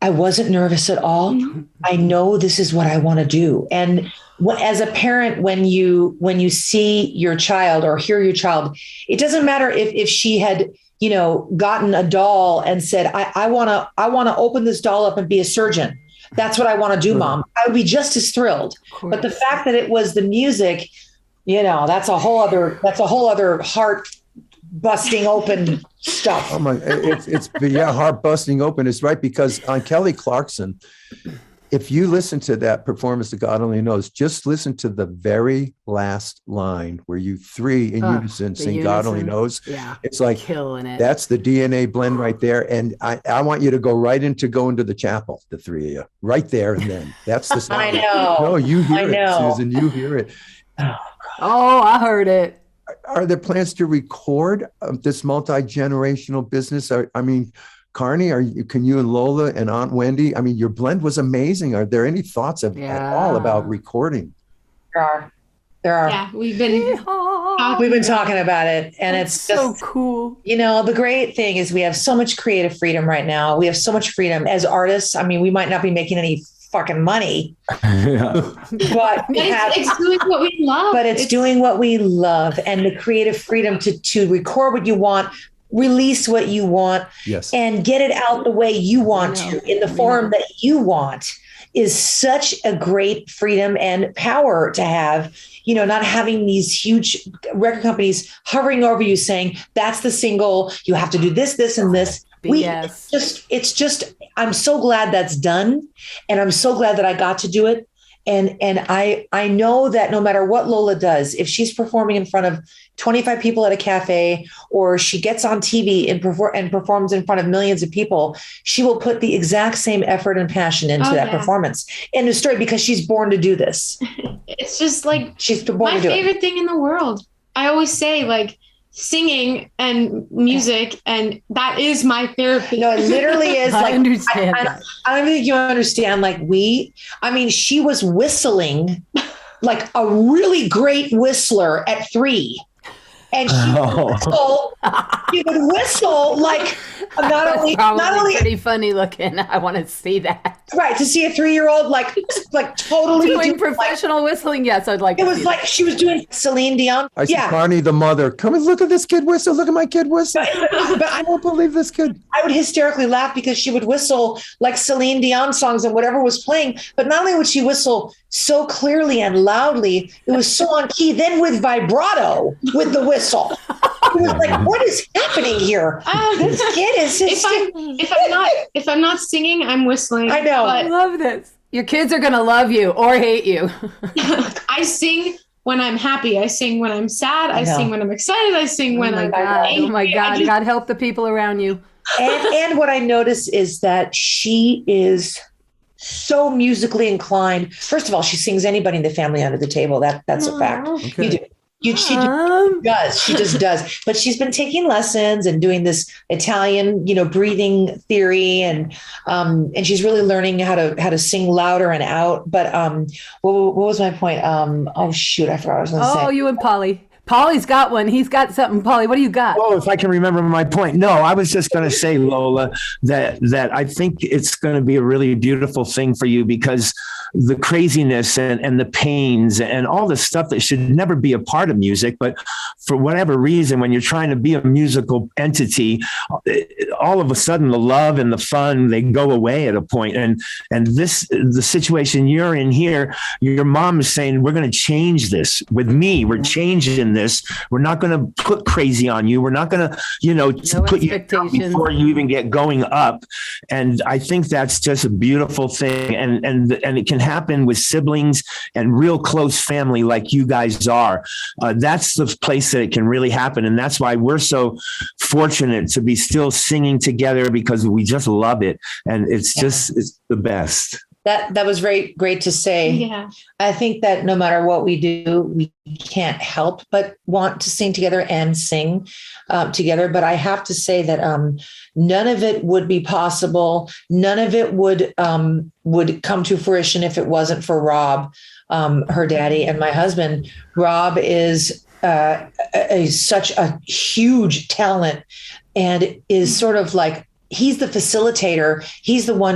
I wasn't nervous at all. I know this is what I want to do. And as a parent, when you see your child or hear your child, it doesn't matter if she had, gotten a doll and said, I want to open this doll up and be a surgeon. That's what I want to do, Mom. I would be just as thrilled. But the fact that it was the music, that's a whole other heart busting open stuff. Oh my, it's heart busting open is right, because on Kelly Clarkson, if you listen to that performance that God Only Knows, just listen to the very last line where you 3 in unison sing God Only Knows. Yeah, it's killing it. That's the DNA blend right there. And I want you to go into the chapel, the 3 of you, right there and then. That's the song. I know. No, you hear it, Susan. You hear it. Oh, I heard it. Are there plans to record this multi-generational business? Carnie, can you and Lola and Aunt Wendy? I mean, your blend was amazing. Are there any thoughts at all about recording? There are. Yeah, we've been talking about it, and it's just so cool. The great thing is we have so much creative freedom right now. We have so much freedom as artists. I mean, we might not be making any fucking money, but it's doing what we love. But it's doing what we love, and the creative freedom to record what you want. release what you want Yes. and get it out the way you want to in the form that you want is such a great freedom and power to have, not having these huge record companies hovering over you saying, that's the single, you have to do this, this, and this. I'm so glad that's done. And I'm so glad that I got to do it. And I know that no matter what Lola does, if she's performing in front of 25 people at a cafe, or she gets on TV and performs in front of millions of people, she will put the exact same effort and passion into that performance. End of story, because she's born to do this. It's just like she's born my to do favorite thing in the world. I always say, like, singing and music, and that is my therapy. No, it literally is. I like, understand that. I don't think you understand. Like she was whistling like a really great whistler at 3. And she would whistle like not only pretty funny looking. I want to see that. Right, to see a 3-year-old like totally doing professional whistling. Yes, I'd like. It was like she was doing Celine Dion. I see Carnie, the mother. Come and look at this kid whistle. Look at my kid whistle. But I don't believe this kid. I would hysterically laugh because she would whistle like Celine Dion songs and whatever was playing. But not only would she whistle so clearly and loudly, it was so on key. Then with vibrato with the whistle. It was like, what is happening here? This kid is just. If I'm not singing, I'm whistling. I know. I love this. Your kids are gonna love you or hate you. I sing when I'm happy. I sing when I'm sad. I sing when I'm excited. I sing when I'm angry. Oh my God! God help the people around you. And what I notice is that she is so musically inclined. First of all, she sings anybody in the family under the table. That's a fact. Okay. You do. She does. She just does. But she's been taking lessons and doing this Italian, breathing theory, and she's really learning how to sing louder and out. But what was my point? Oh shoot, I forgot what I was going to say. Oh, you and Polly. Polly's got one. He's got something. Polly, what do you got? Well, if I can remember my point. No, I was just going to say, Lola, that I think it's going to be a really beautiful thing for you, because the craziness and the pains and all the stuff that should never be a part of music, but for whatever reason, when you're trying to be a musical entity, all of a sudden the love and the fun, they go away at a point. And the situation you're in here, your mom is saying, we're going to change this with me. We're changing this. We're not going to put crazy on you. We're not going to, put you down before you even get going up. And I think that's just a beautiful thing. And it can happen with siblings and real close family like you guys are. That's the place that it can really happen. And that's why we're so fortunate to be still singing together, because we just love it. And it's the best. That was very great to say. Yeah. I think that no matter what we do, we can't help but want to sing together and sing together. But I have to say that none of it would be possible. None of it would come to fruition if it wasn't for Rob, her daddy, and my husband. Rob is such a huge talent and is sort of like, he's the facilitator. He's the one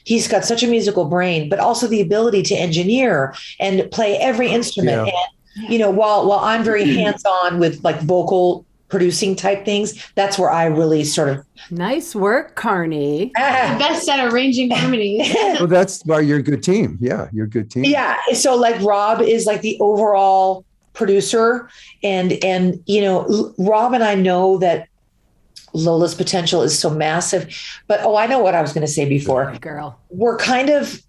he's got such a musical brain, but also the ability to engineer and play every instrument. Yeah. And, while I'm very hands-on with like vocal producing type things, that's where I really sort of. Nice work, Carnie. Best at arranging harmonies. Well, that's why you're a good team. Yeah, you're a good team. Yeah. So like Rob is like the overall producer, and Rob and I know that Lola's potential is so massive, but I know what I was going to say before. Girl, we're kind of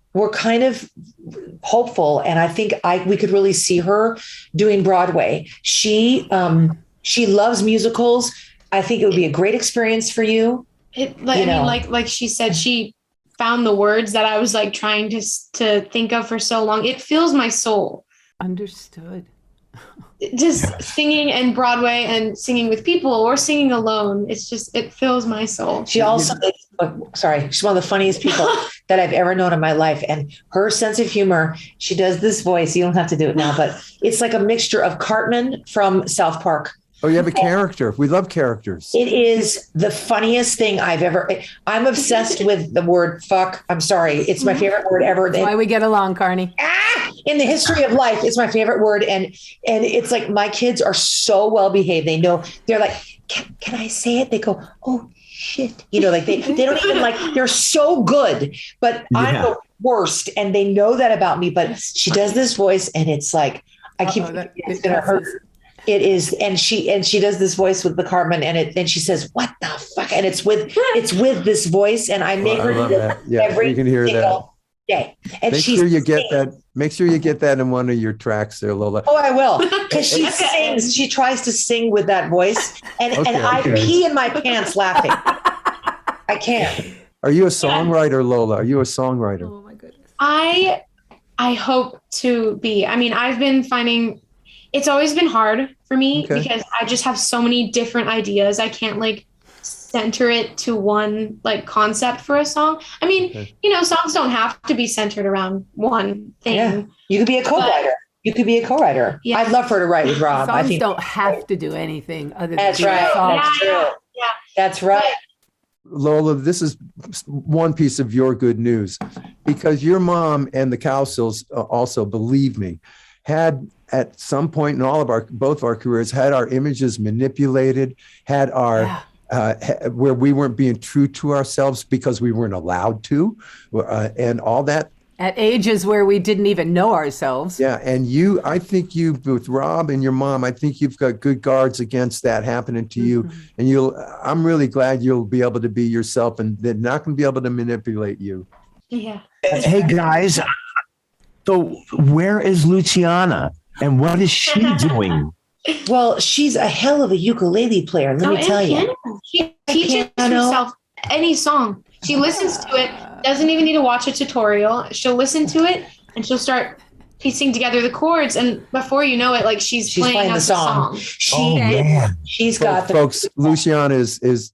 hopeful, and I think we could really see her doing Broadway. She loves musicals. I think it would be a great experience for you. Like she said, she found the words that I was like trying to think of for so long. It fills my soul. Understood. Just singing and Broadway and singing with people or singing alone. It fills my soul. She also, she's one of the funniest people that I've ever known in my life. And her sense of humor, she does this voice. You don't have to do it now, but it's like a mixture of Cartman from South Park. Oh, you have a character. We love characters. It is the funniest thing I'm obsessed with the word fuck. I'm sorry. It's my favorite word ever. That's why we get along, Carnie. In the history of life, it's my favorite word. And it's like, my kids are so well behaved. They know, they're like, can I say it? They go, oh shit. You know, like they don't even like, they're so good, but I'm the worst. And they know that about me, but she does this voice and it's like, I keep thinking it's going to hurt. It is. And she does this voice with the Carmen and she says, what the fuck? And it's with this voice. And I make her do it every you can hear single day. And make sure you get that. Make sure you get that in one of your tracks there, Lola. Oh, I will. Because she sings, she tries to sing with that voice. And I pee in my pants laughing. I can't. Are you a songwriter, Lola? Are you a songwriter? Oh my goodness. I hope to be. I mean, I've been finding it's always been hard for me because I just have so many different ideas. I can't like center it to one like concept for a song. I mean, you know, songs don't have to be centered around one thing. Yeah. You could be a co-writer. You could be a co-writer. Yeah. I'd love for her to write with Rob. Songs I think don't have to do anything other than That's right. That's true. Yeah. That's right. Lola, this is one piece of your good news because your mom and the Cowsills also, believe me, had at some point in both of our careers had our images manipulated, had our where we weren't being true to ourselves because we weren't allowed to, and all that. At ages where we didn't even know ourselves. Yeah, and I think you, with Rob and your mom, I think you've got good guards against that happening to you. And I'm really glad you'll be able to be yourself and they're not going to be able to manipulate you. Yeah. Hey, guys. So where is Luciana and what is she doing? Well, she's a hell of a ukulele player. Let me tell you. She teaches herself any song. She listens to it, doesn't even need to watch a tutorial. She'll listen to it and she'll start piecing together the chords. And before you know it, like she's playing the song. She's got folks. Luciana is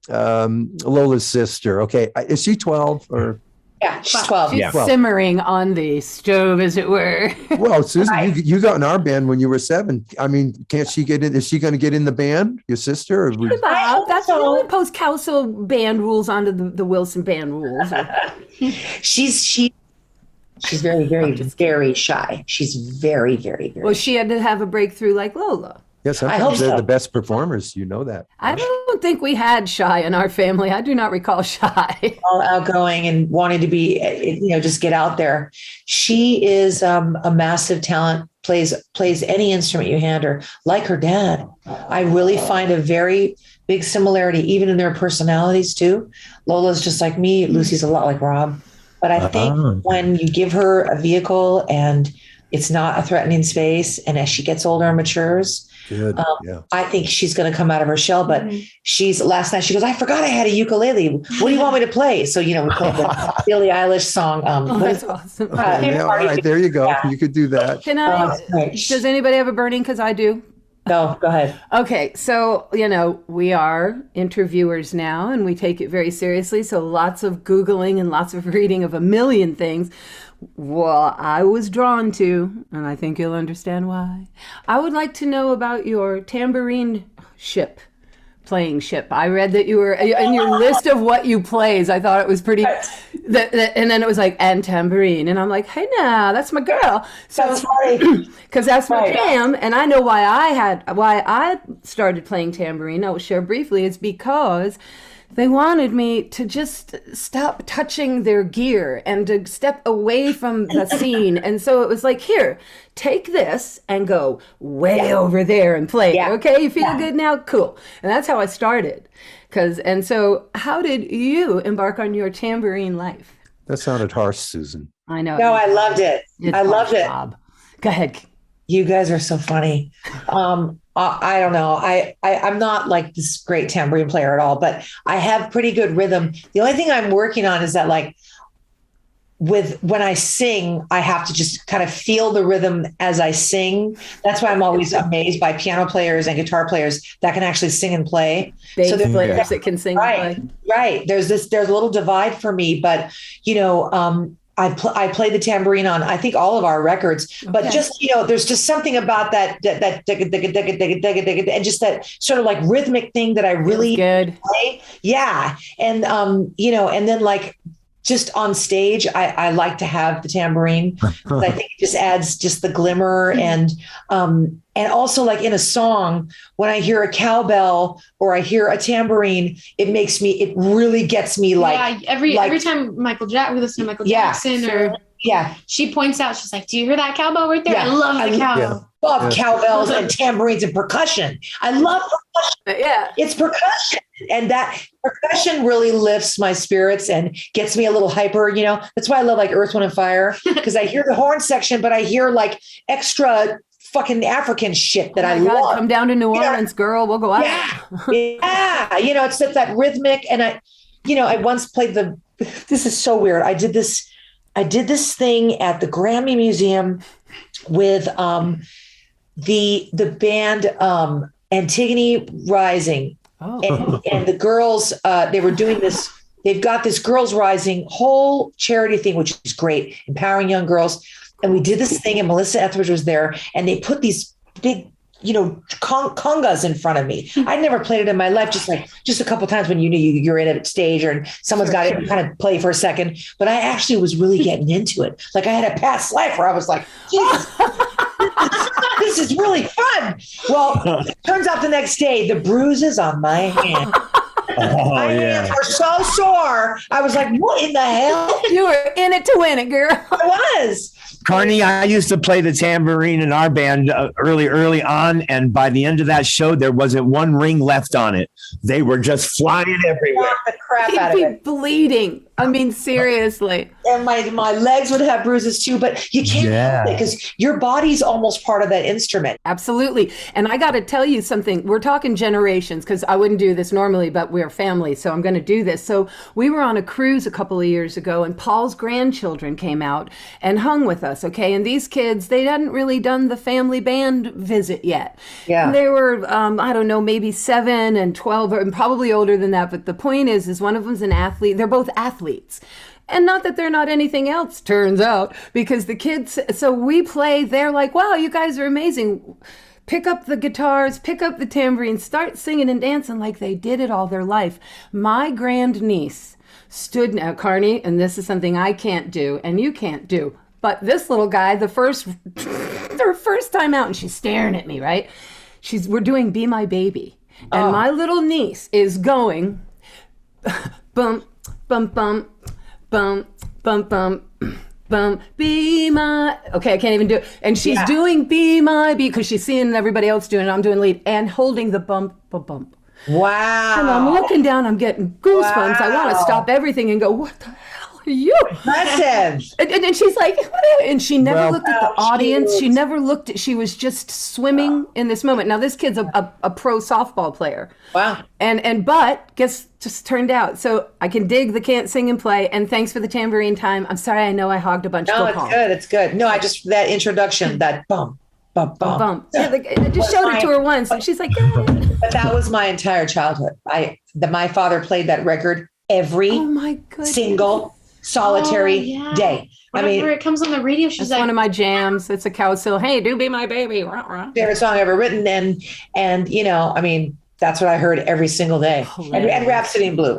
Lola's sister. Okay, is she 12 or? Yeah, she's 12. She's simmering on the stove, as it were. Well, Susan, you got in our band when you were 7. I mean, can't she get in? Is she going to get in the band? Your sister? Or That's so. Post Cowsill band rules onto the Wilson band rules. She's very, very, very shy. She's very, very, very. Well, she had to have a breakthrough like Lola. Yes, I hope they're the best performers. You know that. I don't think we had shy in our family. I do not recall shy. All outgoing and wanting to be, just get out there. She is a massive talent, plays any instrument you hand her, like her dad. I really find a very big similarity, even in their personalities too. Lola's just like me. Lucy's a lot like Rob. But I think when you give her a vehicle and it's not a threatening space, and as she gets older and matures, I think she's going to come out of her shell. But last night she goes, I forgot I had a ukulele. What do you want me to play? So, we played the Billie Eilish song. That's awesome. All right, there you go. Yeah. You could do that. Can I? Does anybody have a burning? Because I do. No, go ahead. Okay, so, we are interviewers now, and we take it very seriously. So lots of Googling and lots of reading of a million things. Well, I was drawn to, and I think you'll understand why. I would like to know about your tambourine playing ship. I read that you were in your list of what you plays. I thought it was pretty, and then it was like, and tambourine. And I'm like, hey, now that's my girl. So, that's funny. Because that's my jam. And I know why I started playing tambourine. I will share briefly. It's because they wanted me to just stop touching their gear and to step away from the scene. And so it was like, here, take this and go way over there and play. Yeah. Okay, you feel good now? Cool. And that's how I started. And so how did you embark on your tambourine life? That sounded harsh, Susan. I know. No, I loved it. I loved it. Bob. Go ahead. You guys are so funny. I don't know. I'm not like this great tambourine player at all, but I have pretty good rhythm. The only thing I'm working on is that like when I sing, I have to just kind of feel the rhythm as I sing. That's why I'm always amazed by piano players and guitar players that can actually sing and play. Bass players that can sing and play. Right. There's a little divide for me, but I play the tambourine on, I think, all of our records, but just, there's just something about that and just that sort of like rhythmic thing that I really good. play. Yeah. And, and then like just on stage, I like to have the tambourine. I think it just adds just the glimmer and also like in a song, when I hear a cowbell or I hear a tambourine, it really gets me like, every time we listen to Michael Jackson or she points out, she's like, do you hear that cowbell right there? I love the cowbell. Love cowbells and tambourines and percussion. I love percussion. Yeah. It's percussion. And that percussion really lifts my spirits and gets me a little hyper, you know. That's why I love like Earth, Wind, and Fire, because I hear the horn section, but I hear like extra fucking African shit that I love. Come down to New Orleans, girl. We'll go out. Yeah. You know, it's that rhythmic. And I once played this is so weird. I did this thing at the Grammy Museum with the band Antigone Rising. And the girls, they were doing this. They've got this Girls Rising whole charity thing, which is great, empowering young girls. And we did this thing, and Melissa Etheridge was there, and they put these big, congas in front of me. I'd never played it in my life, just a couple of times when you knew you're in a stage or someone's got it and kind of play for a second. But I actually was really getting into it. Like I had a past life where I was like, Jesus. This is really fun. Well, turns out the next day, the bruises on my hand. My hands were so sore. I was like, what in the hell? You were in it to win it, girl. I was. Carnie, I used to play the tambourine in our band early on, and by the end of that show, there wasn't one ring left on it. They were just flying everywhere. The crap out of He'd it. be bleeding. I mean, seriously. And my legs would have bruises too, but you can't help it because your body's almost part of that instrument. Absolutely. And I got to tell you something. We're talking generations because I wouldn't do this normally, but we're family, so I'm going to do this. So we were on a cruise a couple of years ago, and Paul's grandchildren came out and hung with us, okay? And these kids, they hadn't really done the family band visit yet. Yeah. And they were, I don't know, maybe 7 and 12, and probably older than that. But the point is one of them's an athlete. They're both athletes. And not that they're not anything else, turns out, because the kids, so we play, they're like, wow, you guys are amazing. Pick up the guitars, pick up the tambourine, start singing and dancing like they did it all their life. My grandniece stood now, Carnie, and this is something I can't do and you can't do. But this little guy, their first time out, and she's staring at me, right? We're doing Be My Baby. And my little niece is going, bum, bum, bum, bum, bum, bum, bum, be my, okay, I can't even do it. And she's doing Be My Baby because she's seeing everybody else doing it. I'm doing lead and holding the bump, bump, bump. Wow. And I'm looking down, I'm getting goosebumps. I want to stop everything and go, what the hell are you? Impressive. And she's like, whatever. And she never looked at the audience. She never looked at, she was just swimming in this moment. Now this kid's a pro softball player. Wow. But guess just turned out. So I can dig the can't sing and play. And thanks for the tambourine time. I'm sorry, I know I hogged a bunch. No, it's good. It's good. No, I just, that introduction, that bump, bump, bump. Bump. Yeah, I just showed it to her once. And she's like, yeah. But that was my entire childhood. My father played that record every single solitary day. Whenever it comes on the radio, she's like, one of my jams. It's a Cowsills. Hey, do Be My Baby. Favorite song ever written. And that's what I heard every single day. And Rhapsody in Blue.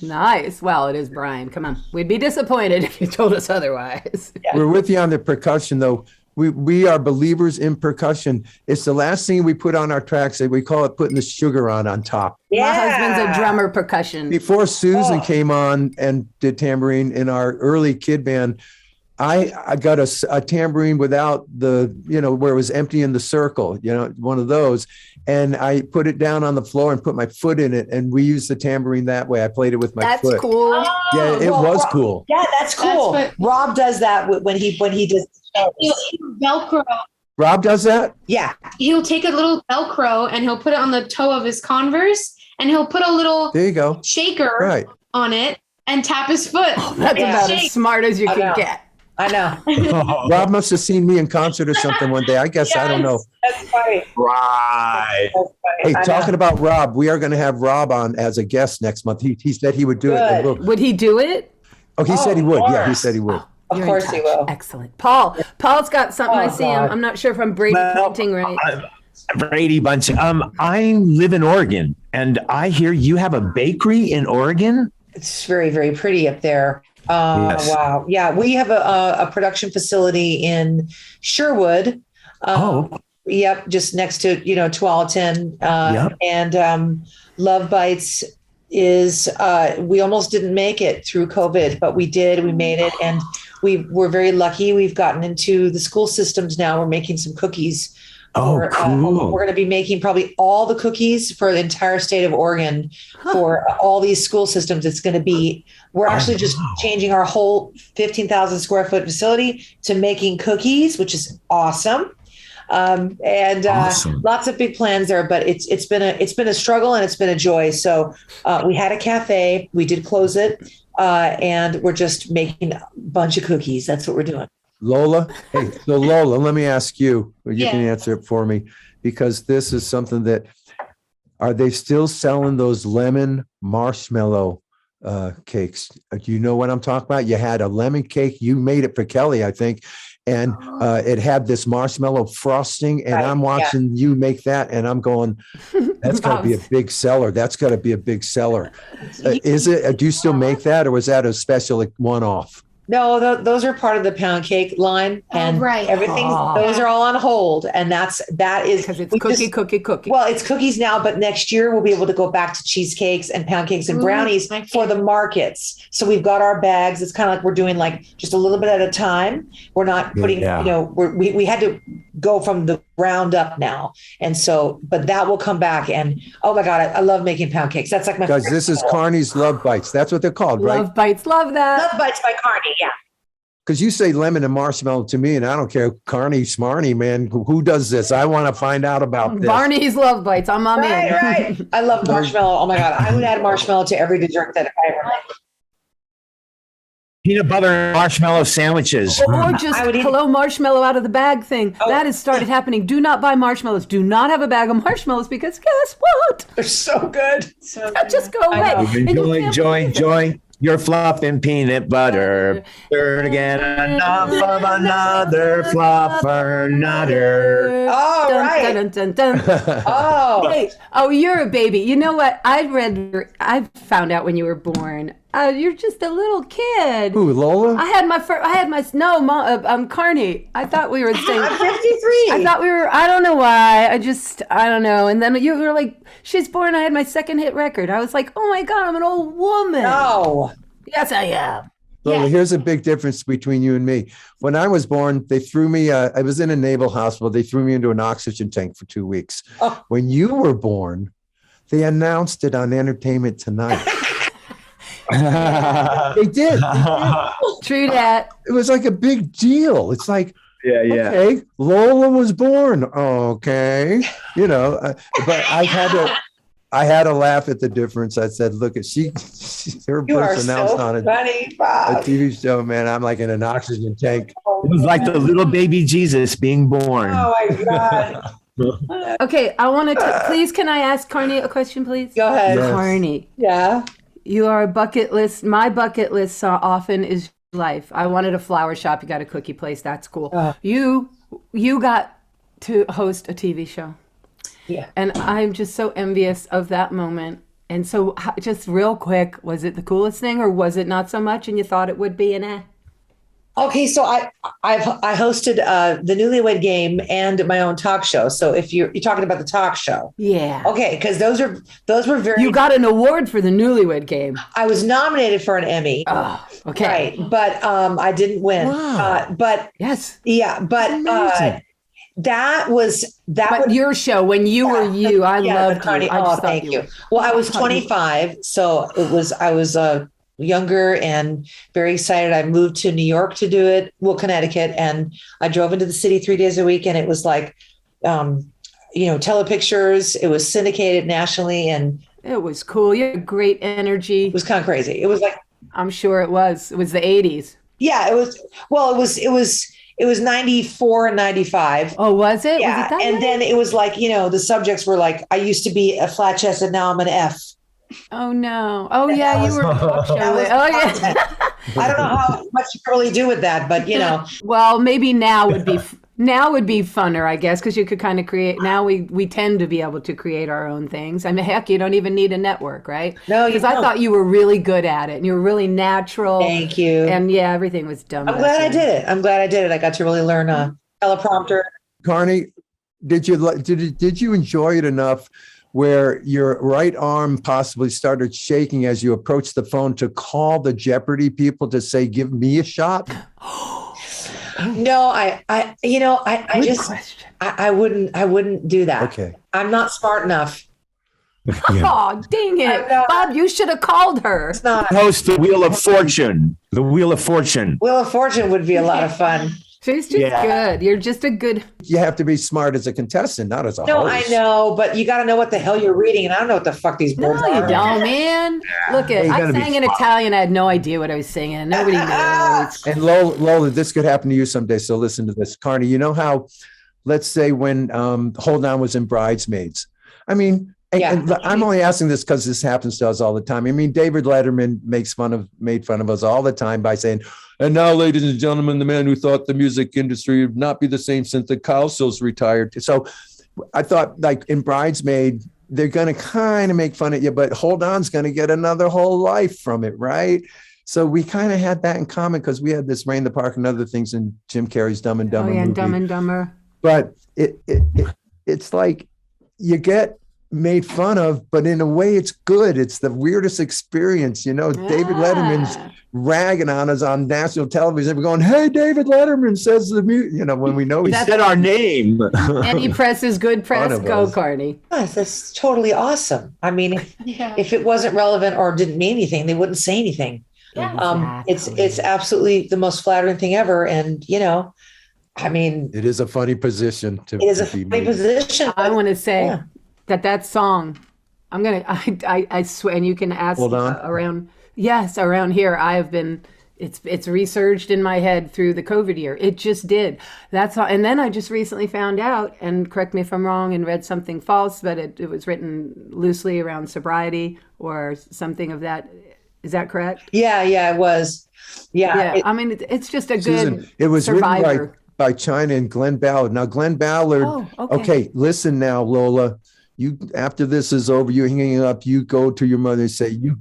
Nice. Well, it is Brian. Come on. We'd be disappointed if you told us otherwise. Yeah. We're with you on the percussion, though. We are believers in percussion. It's the last thing we put on our tracks. We call it putting the sugar on top. Yeah. My husband's a drummer percussion. Before Susan came on and did tambourine in our early kid band, I got a tambourine without the, where it was empty in the circle, one of those. And I put it down on the floor and put my foot in it. And we used the tambourine that way. I played it with my foot. That's cool. Yeah, it was cool. Yeah, that's cool. Rob does that when he does. He'll Velcro. Rob does that? Yeah. He'll take a little Velcro and he'll put it on the toe of his Converse and he'll put a little shaker on it and tap his foot. Oh, that's about as smart as you can get. I know. Rob must have seen me in concert or something one day. I guess I don't know. That's funny. Right. Hey, talking about Rob, we are going to have Rob on as a guest next month. He said he would do it. Would he do it? Oh, he said he would. Yeah, he said he would. Of course he will. Excellent. Paul's got something. I see him. I'm not sure if I'm Brady pointing right. Brady Bunch. I live in Oregon, and I hear you have a bakery in Oregon. It's very, very pretty up there. Yes. Wow. Yeah. We have a production facility in Sherwood. Yep. Just next to, Tualatin. Yep. And Love Bites is, we almost didn't make it through COVID, but we did. We made it. And we're very lucky. We've gotten into the school systems now. We're making some cookies. Oh, cool. We're going to be making probably all the cookies for the entire state of Oregon for all these school systems. It's going to be, we're actually just changing our whole 15,000 square foot facility to making cookies, which is awesome. Awesome. Lots of big plans there, but it's been a struggle and it's been a joy. So we had a cafe, we did close it, and we're just making a bunch of cookies. That's what we're doing. Lola, hey, so Lola, let me ask you, you can answer it for me, because this is something that, are they still selling those lemon marshmallow cakes? Do you know what I'm talking about? You had a lemon cake, you made it for Kelly, I think, and it had this marshmallow frosting, and I'm watching you make that, and I'm going, that's got to be a big seller. That's got to be a big seller. Is it? Do you still make that, or was that a special one-off? No, those are part of the pound cake line, and everything. Those are all on hold, and that is because it's cookie. Well, it's cookies now, but next year we'll be able to go back to cheesecakes and pound cakes and brownies for the markets. So we've got our bags. It's kind of like we're doing like just a little bit at a time. We're not putting, we had to go from the ground up now, and so, but that will come back. And oh my God, I love making pound cakes. That's like my guys. This is Carnie's Love Bites. That's what they're called, right? Love Bites, love that. Love Bites by Carnie. Yeah. Because you say lemon and marshmallow to me, and I don't care. Carnie, Smarnie, man, who does this? I want to find out about this. Barney's Love Bites. I'm on in. Right. I love marshmallow. Oh my God, I would add marshmallow to every dessert that I ever make. Peanut butter and marshmallow sandwiches. Or just hello marshmallow out of the bag thing. That has started happening. Do not buy marshmallows. Do not have a bag of marshmallows, because guess what? They're so good. Just go away. Enjoy your fluff and peanut butter. Third again, enough of another fluffer nutter. Oh, right. Dun, dun, dun, dun. Hey, you're a baby. You know what? I found out when you were born. You're just a little kid. Who, Lola? Carnie. I thought we were saying. I'm 53. I thought we were. I don't know why. I don't know. And then you were like, she's born. I had my second hit record. I was like, oh my God, I'm an old woman. No. Yes, I am. Lola, here's a big difference between you and me. When I was born, they threw me, I was in a naval hospital. They threw me into an oxygen tank for 2 weeks. Oh. When you were born, they announced it on Entertainment Tonight. They did. True that. It was like a big deal. It's like, okay, Lola was born. Okay. But I had to laugh at the difference. I said, look, her birth announced on a TV show, man. I'm like in an oxygen tank. It was like the little baby Jesus being born. Oh my God. Okay, I want to, please, can I ask Carnie a question, please? Go ahead. Yes. Carnie. Yeah. You are a bucket list. My bucket list often is life. I wanted a flower shop. You got a cookie place. That's cool. You got to host a TV show. Yeah. And I'm just so envious of that moment. And so just real quick, was it the coolest thing or was it not so much and you thought it would be an eh? Okay, so I hosted the Newlywed Game and my own talk show. So if you're talking about the talk show, okay, because those were very. You got an award for the Newlywed Game. I was nominated for an Emmy. Oh, okay, right, but I didn't win. Wow. But yes, yeah, but that was your show when you were you. I loved Carnie. you. Thank you. Well, I was 25, so I was younger and very excited. I moved to New York to do it, Connecticut, and I drove into the city 3 days a week, and it was like, telepictures. It was syndicated nationally, and it was cool. You had great energy. It was kind of crazy. It was like, I'm sure it was. It was the 80s. Yeah, it was. Well, it was 94 and 95. Oh, was it? Yeah, was it that and way? then it was like, the subjects were like, I used to be a flat chest, and now I'm an F. Oh no! Oh yeah, you were. Oh yeah. I don't know how much you can really do with that, but Well, maybe now would be. Now would be funner, I guess, because you could kind of create. Now we tend to be able to create our own things. I mean, heck, you don't even need a network, right? No, you because don't. I thought you were really good at it, and you were really natural. Thank you. And yeah, everything was dumb. I'm glad I did it. I got to really learn a teleprompter. Carnie, did you enjoy it enough where your right arm possibly started shaking as you approached the phone to call the Jeopardy people to say, "Give me a shot"? No, I Good just, question. I wouldn't do that. Okay. I'm not smart enough. Oh, dang it. Bob, you should have called her. It's not. Host the Wheel of Fortune. The Wheel of Fortune. Wheel of Fortune would be a lot of fun. She's just good. You're just a good. You have to be smart as a contestant, not as a No, host. I know, but you got to know what the hell you're reading, and I don't know what the fuck these No, words you are. don't, man. Look at. You I gotta be sang in Italian. I had no idea what I was singing. Nobody knows. And Lola, this could happen to you someday. So listen to this, Carnie. You know how, let's say when Hold On was in Bridesmaids. I mean, and I'm only asking this because this happens to us all the time. I mean, David Letterman made fun of us all the time by saying, "And now, ladies and gentlemen, the man who thought the music industry would not be the same since the Cowsills retired." So I thought, like in Bridesmaid, they're going to kind of make fun of you, but Hold On's going to get another whole life from it, right? So we kind of had that in common because we had this Rain in the Park and other things in Jim Carrey's Dumb and Dumber Oh yeah, movie. Dumb and Dumber. But it's like you get made fun of, but in a way it's good. It's the weirdest experience. David Letterman's ragging on us on national television. We're going, "Hey, David Letterman says the music," when we know He said our name. Any press is good press. Fun of Go, us. Carnie. Yes, that's totally awesome. I mean, if it wasn't relevant or didn't mean anything, they wouldn't say anything. It's absolutely the most flattering thing ever. And, I mean, it is a funny position to it is a be funny made. position. I want to say Yeah. that song. I swear, and you can ask Hold On. around. Yes, around here, I have been. It's resurged in my head through the COVID year. It just did. That's all. And then I just recently found out, and correct me if I'm wrong, and read something false, but it was written loosely around sobriety or something of that. Is that correct? Yeah, it was. Yeah. I mean, it's just a good Susan, it was survivor. written by Chynna and Glenn Ballard. Now, Glenn Ballard. Oh, okay. Okay, listen now, Lola. You, after this is over, you're hanging up. You go to your mother and say, "You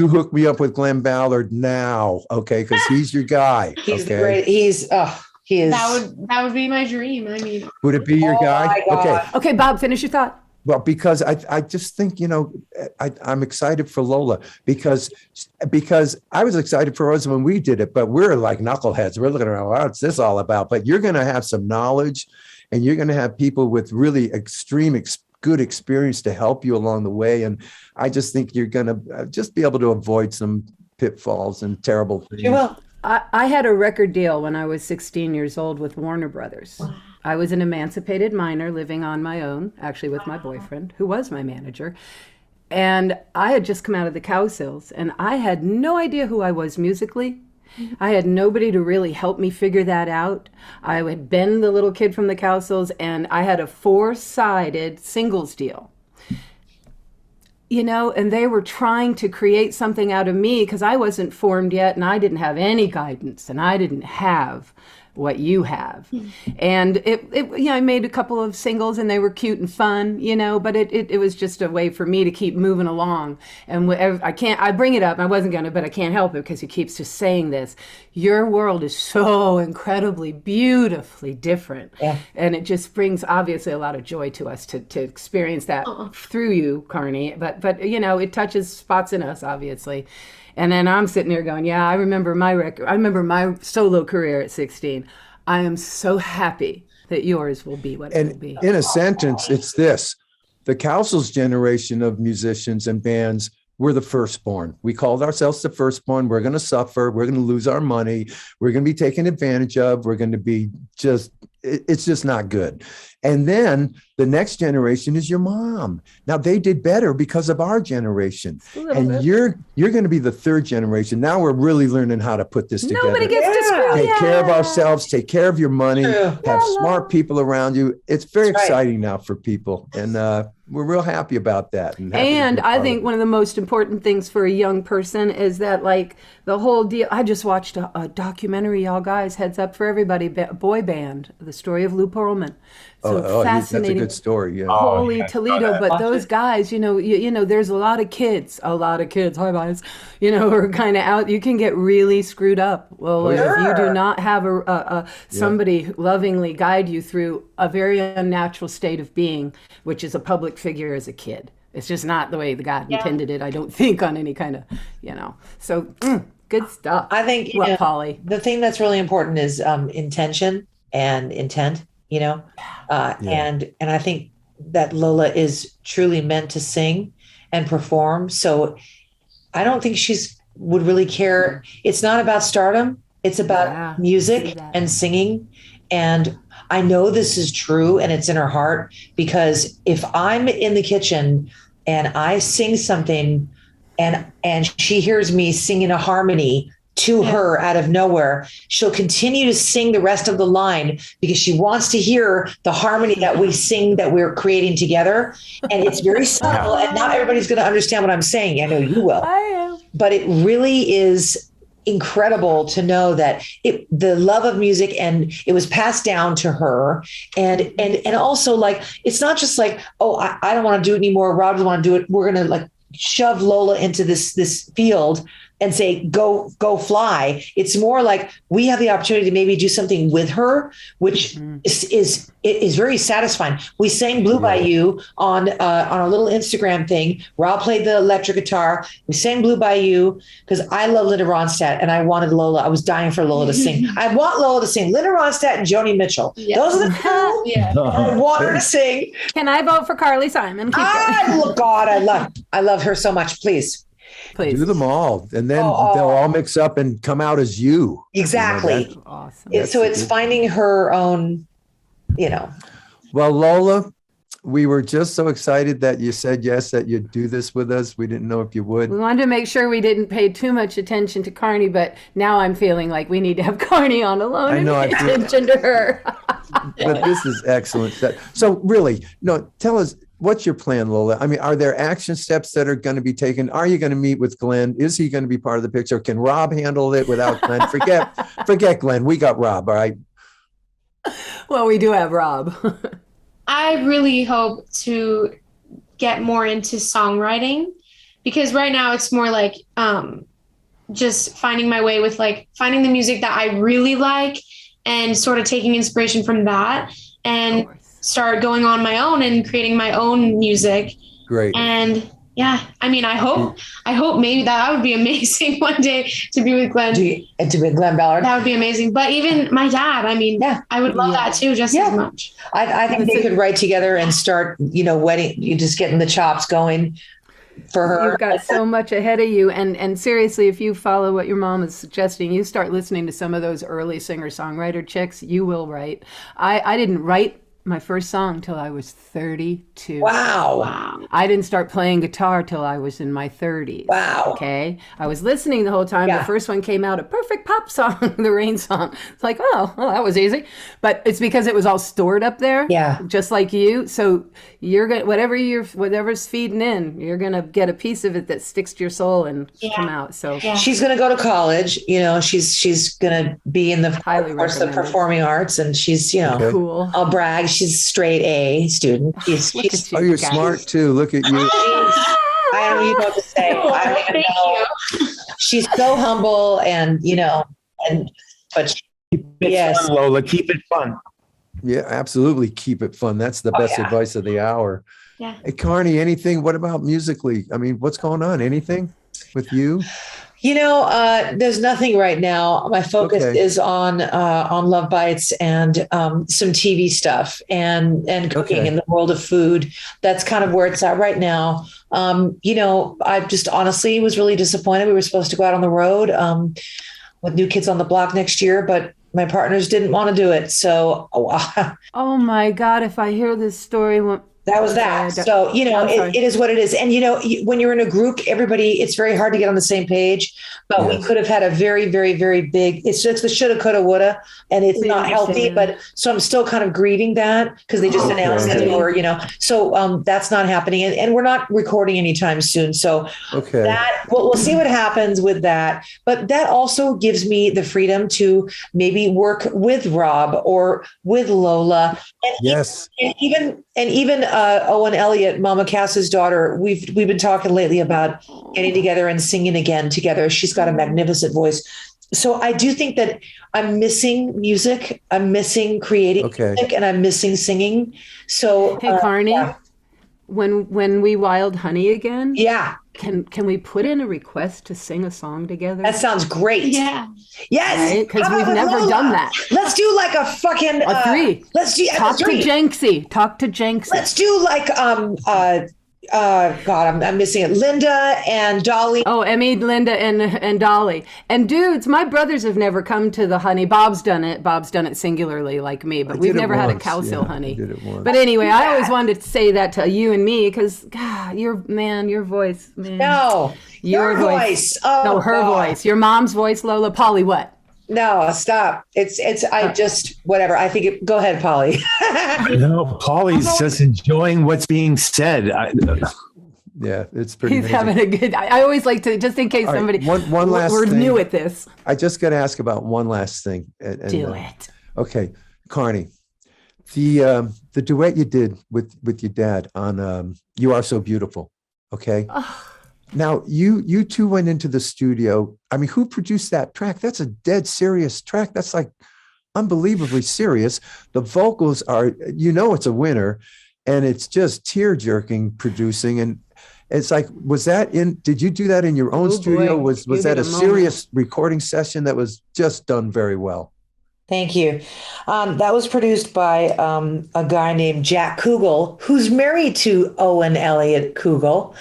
hook me up with Glenn Ballard now, okay? Because he's your guy." He's okay? great. He is. That would be my dream. I mean, Would it be your guy? my God. Okay. Okay, Bob, finish your thought. Well, because I just think, I'm excited for Lola because I was excited for us when we did it, but we're like knuckleheads. We're looking around, what's this all about? But you're going to have some knowledge and you're going to have people with really extreme good experience to help you along the way. And I just think you're going to just be able to avoid some pitfalls and terrible things. You will. I had a record deal when I was 16 years old with Warner Brothers. I was an emancipated minor living on my own, actually with my boyfriend, who was my manager. And I had just come out of the Cowsills, and I had no idea who I was musically. I had nobody to really help me figure that out. I had been the little kid from the Cowsills, and I had a 4-sided singles deal. And they were trying to create something out of me because I wasn't formed yet and I didn't have any guidance and I didn't have what you have. And I made a couple of singles and they were cute and fun, but it was just a way for me to keep moving along. And I bring it up, I wasn't gonna, but I can't help it because he keeps just saying this. Your world is so incredibly, beautifully different. Yeah. And it just brings obviously a lot of joy to us to experience that through you, Carnie. But it touches spots in us, obviously. And then I'm sitting there going, I remember my record. I remember my solo career at 16. I am so happy that yours will be what it will be. In a sentence, it's this. The Cowsills generation of musicians and bands were the firstborn. We called ourselves the firstborn. We're going to suffer. We're going to lose our money. We're going to be taken advantage of. We're going to be it's just not good. And then the next generation is your mom. Now they did better because of our generation. And you're going to be the third generation. Now we're really learning how to put this together. Nobody gets to screw Take care of ourselves, take care of your money, have smart people around you. It's very exciting now for people. And we're real happy about that. And I think one of the most important things for a young person is that, like, the whole deal. I just watched a documentary, y'all guys, heads up for everybody, boy band, the story of Lou Pearlman. So fascinating. That's a good story. Yeah. Holy Toledo. But those guys, you know, there's a lot of kids, hi guys, you know, are kind of out. You can get really screwed up. Well, if you do not have somebody lovingly guide you through a very unnatural state of being, which is a public figure as a kid. It's just not the way the God intended it, I don't think, on any kind of, you know. So good stuff. I think Polly, the thing that's really important is intention and intent, you know. And I think that Lola is truly meant to sing and perform. So I don't think would really care. It's not about stardom. It's about music and singing. And I know this is true and it's in her heart, because if I'm in the kitchen and I sing something and she hears me singing a harmony to her out of nowhere, she'll continue to sing the rest of the line because she wants to hear the harmony that we sing, that we're creating together. And it's very subtle, and not everybody's going to understand what I'm saying. I know you will. I am. But it really is incredible to know that the love of music, and it was passed down to her, and also, like, it's not just like, oh, I don't want to do it anymore, Rob doesn't want to do it, we're gonna like shove Lola into this field and say, go fly. It's more like we have the opportunity to maybe do something with her, which is very satisfying. We sang Blue by You on a little Instagram thing. Rob played the electric guitar. We sang Blue by You because I love Linda Ronstadt and I wanted Lola. I was dying for Lola to sing. I want Lola to sing. Linda Ronstadt and Joni Mitchell. Yeah. Those are the two I want her to sing. Can I vote for Carly Simon? God, I love her so much. Please. Do them all, and then they'll all mix up and come out as you. Exactly. That's awesome. So it's finding her own, you know. Well, Lola, we were just so excited that you said yes, that you'd do this with us. We didn't know if you would. We wanted to make sure we didn't pay too much attention to Carnie, but now I'm feeling like we need to have Carnie on alone and pay attention to her. But this is excellent. So really, tell us, what's your plan, Lola? I mean, are there action steps that are going to be taken? Are you going to meet with Glenn? Is he going to be part of the picture? Can Rob handle it without Glenn? Forget Glenn. We got Rob, all right? Well, we do have Rob. I really hope to get more into songwriting, because right now it's more like just finding my way with, like, finding the music that I really like and sort of taking inspiration from that and start going on my own and creating my own music. Great. And I mean, I hope maybe that would be amazing one day to be with Glenn. To be with Glenn Ballard. That would be amazing. But even my dad, I mean, I would love that too, just as much. I think they could write together and start, you just getting the chops going for her. You've got so much ahead of you. And seriously, if you follow what your mom is suggesting, you start listening to some of those early singer-songwriter chicks, you will write. I didn't write my first song till I was 32. Wow. I didn't start playing guitar till I was in my 30s. Wow. Okay. I was listening the whole time. The first one came out, a perfect pop song, the Rain song. It's like, well, that was easy. But it's because it was all stored up there. Yeah. Just like you. So you're going whatever's feeding in, you're gonna get a piece of it that sticks to your soul and come out. So she's gonna go to college. She's gonna be in the course of performing arts, and she's cool. I'll brag. She's straight A student. You're smart too. Look at you. I don't even know what to say. I don't even know. She's so humble, and but keep it fun, Lola. Keep it fun. Yeah, absolutely. Keep it fun. That's the best advice of the hour. Yeah. Hey, Carnie, anything? What about musically? I mean, what's going on? Anything with you? There's nothing right now. My focus is on Love Bites and some TV stuff and cooking in the world of food. That's kind of where it's at right now. I just honestly was really disappointed. We were supposed to go out on the road with New Kids on the Block next year, but my partners didn't want to do it. So, oh my God, if I hear this story, That was that. So, it is what it is. And, when you're in a group, everybody, it's very hard to get on the same page, but we could have had a very, very, very big, it's just the shoulda, coulda, woulda, and it's not healthy. But so I'm still kind of grieving that because they just announced that so that's not happening. And we're not recording anytime soon. So we'll see what happens with that. But that also gives me the freedom to maybe work with Rob or with Lola. And even Owen Elliott, Mama Cass's daughter, we've been talking lately about getting together and singing again together. She's got a magnificent voice. So I do think that I'm missing music. I'm missing creating music, and I'm missing singing. So hey, Carnie, when we wild honey again, can we put in a request to sing a song together? That sounds great. Yeah. Yes. Because we've never done that. Let's do like a fucking three. Let's do Talk to Jenksy. Talk to Jenksy. Let's do like God, I'm missing it. Linda and Dolly. Oh, Emmy, Linda, and Dolly. And dudes, my brothers have never come to the honey. Bob's done it singularly like me, but we've never had a Cowsill honey. Did it once. But anyway, I always wanted to say that to you and me because, God, your voice, man. No, your voice. Oh, no, her voice. Your mom's voice, Lola. Polly, what? No, stop. I just, whatever. I think go ahead, Polly. No, Polly's just enjoying what's being said. Yeah, it's pretty He's amazing. having a good, I always like to, just in case somebody, one last we're thing. new at this. I just got to ask about one last thing. Do it. Okay. Carnie, the duet you did with your dad on You Are So Beautiful. Okay. Oh. Now, you two went into the studio. I mean, who produced that track? That's a dead serious track. That's like unbelievably serious. The vocals are, it's a winner, and it's just tear-jerking producing. And it's like, did you do that in your own studio? Was that a serious recording session that was just done very well? Thank you. That was produced by a guy named Jack Kugel, who's married to Owen Elliott Kugel.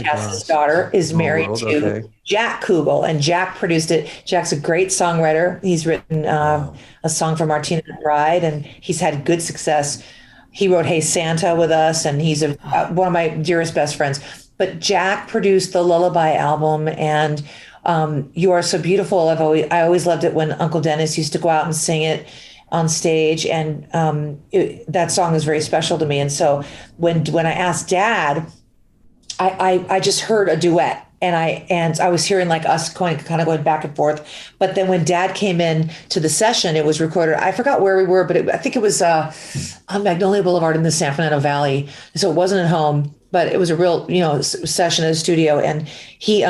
Cass's daughter is married to Jack Kugel, and Jack produced it. Jack's a great songwriter. He's written a song for Martina McBride, and he's had good success. He wrote Hey Santa with us, and he's one of my dearest best friends. But Jack produced the Lullaby album, and You Are So Beautiful. I always loved it when Uncle Dennis used to go out and sing it on stage, and that song is very special to me. And so when I asked Dad, I just heard a duet, and I was hearing like us kind of going back and forth. But then when Dad came in to the session, it was recorded. I forgot where we were, but I think it was on Magnolia Boulevard in the San Fernando Valley. So it wasn't at home, but it was a real, session in the studio. And he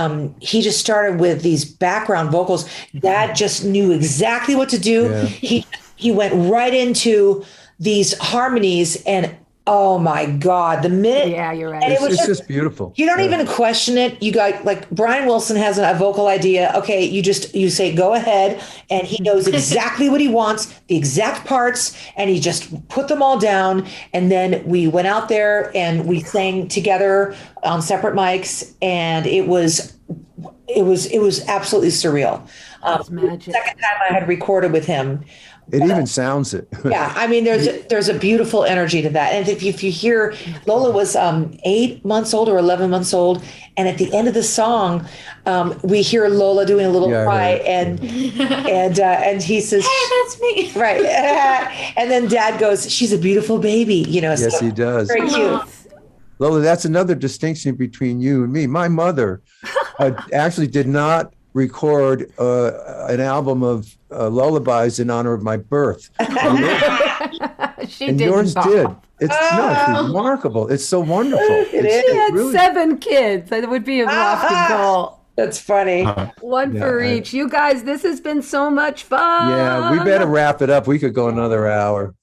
just started with these background vocals. Dad just knew exactly what to do. Yeah. He went right into these harmonies, and oh my God, the minute. Yeah, you're right. And it's just beautiful. You don't even question it. You got like Brian Wilson has a vocal idea. Okay. You say, go ahead. And he knows exactly what he wants, the exact parts. And he just put them all down. And then we went out there and we sang together on separate mics. And it was absolutely surreal. Magic. Second time I had recorded with him. It even sounds it. Yeah, I mean, there's a beautiful energy to that. And if you hear, Lola was 8 months old or 11 months old, and at the end of the song, we hear Lola doing a little cry, and he says, "Hey, that's me!" Right, and then Dad goes, "She's a beautiful baby," Yes, so he does. very cute. Lola, that's another distinction between you and me. My mother actually did not record an album of lullabies in honor of my birth. And yours did. It's remarkable. It's so wonderful. It She had 7 kids. That would be a lofty goal. That's funny. One for each. You guys, this has been so much fun. Yeah, we better wrap it up. We could go another hour,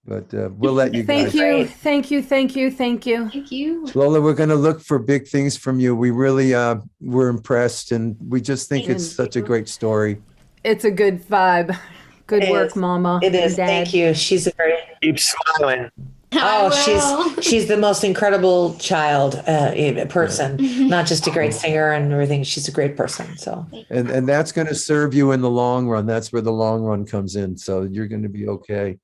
but we'll let you guys. Thank you. Lola, we're going to look for big things from you. We really were impressed, and we just think it's such a great story. It's a good vibe. Good work, Mama. It is. Dad. Thank you. She's a very Keep smiling. she's the most incredible child person, not just a great singer and everything. She's a great person. So and that's going to serve you in the long run. That's where the long run comes in. So you're going to be okay.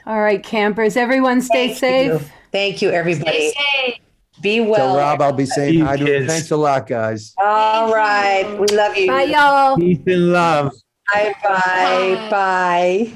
All right, campers. Everyone stay safe. Thank you, everybody. Stay safe. Be well. Tell Rob I'll be saying hi to him. Kids. Thanks a lot, guys. All right. We love you. Bye, y'all. Peace and love. Bye. Bye. Bye.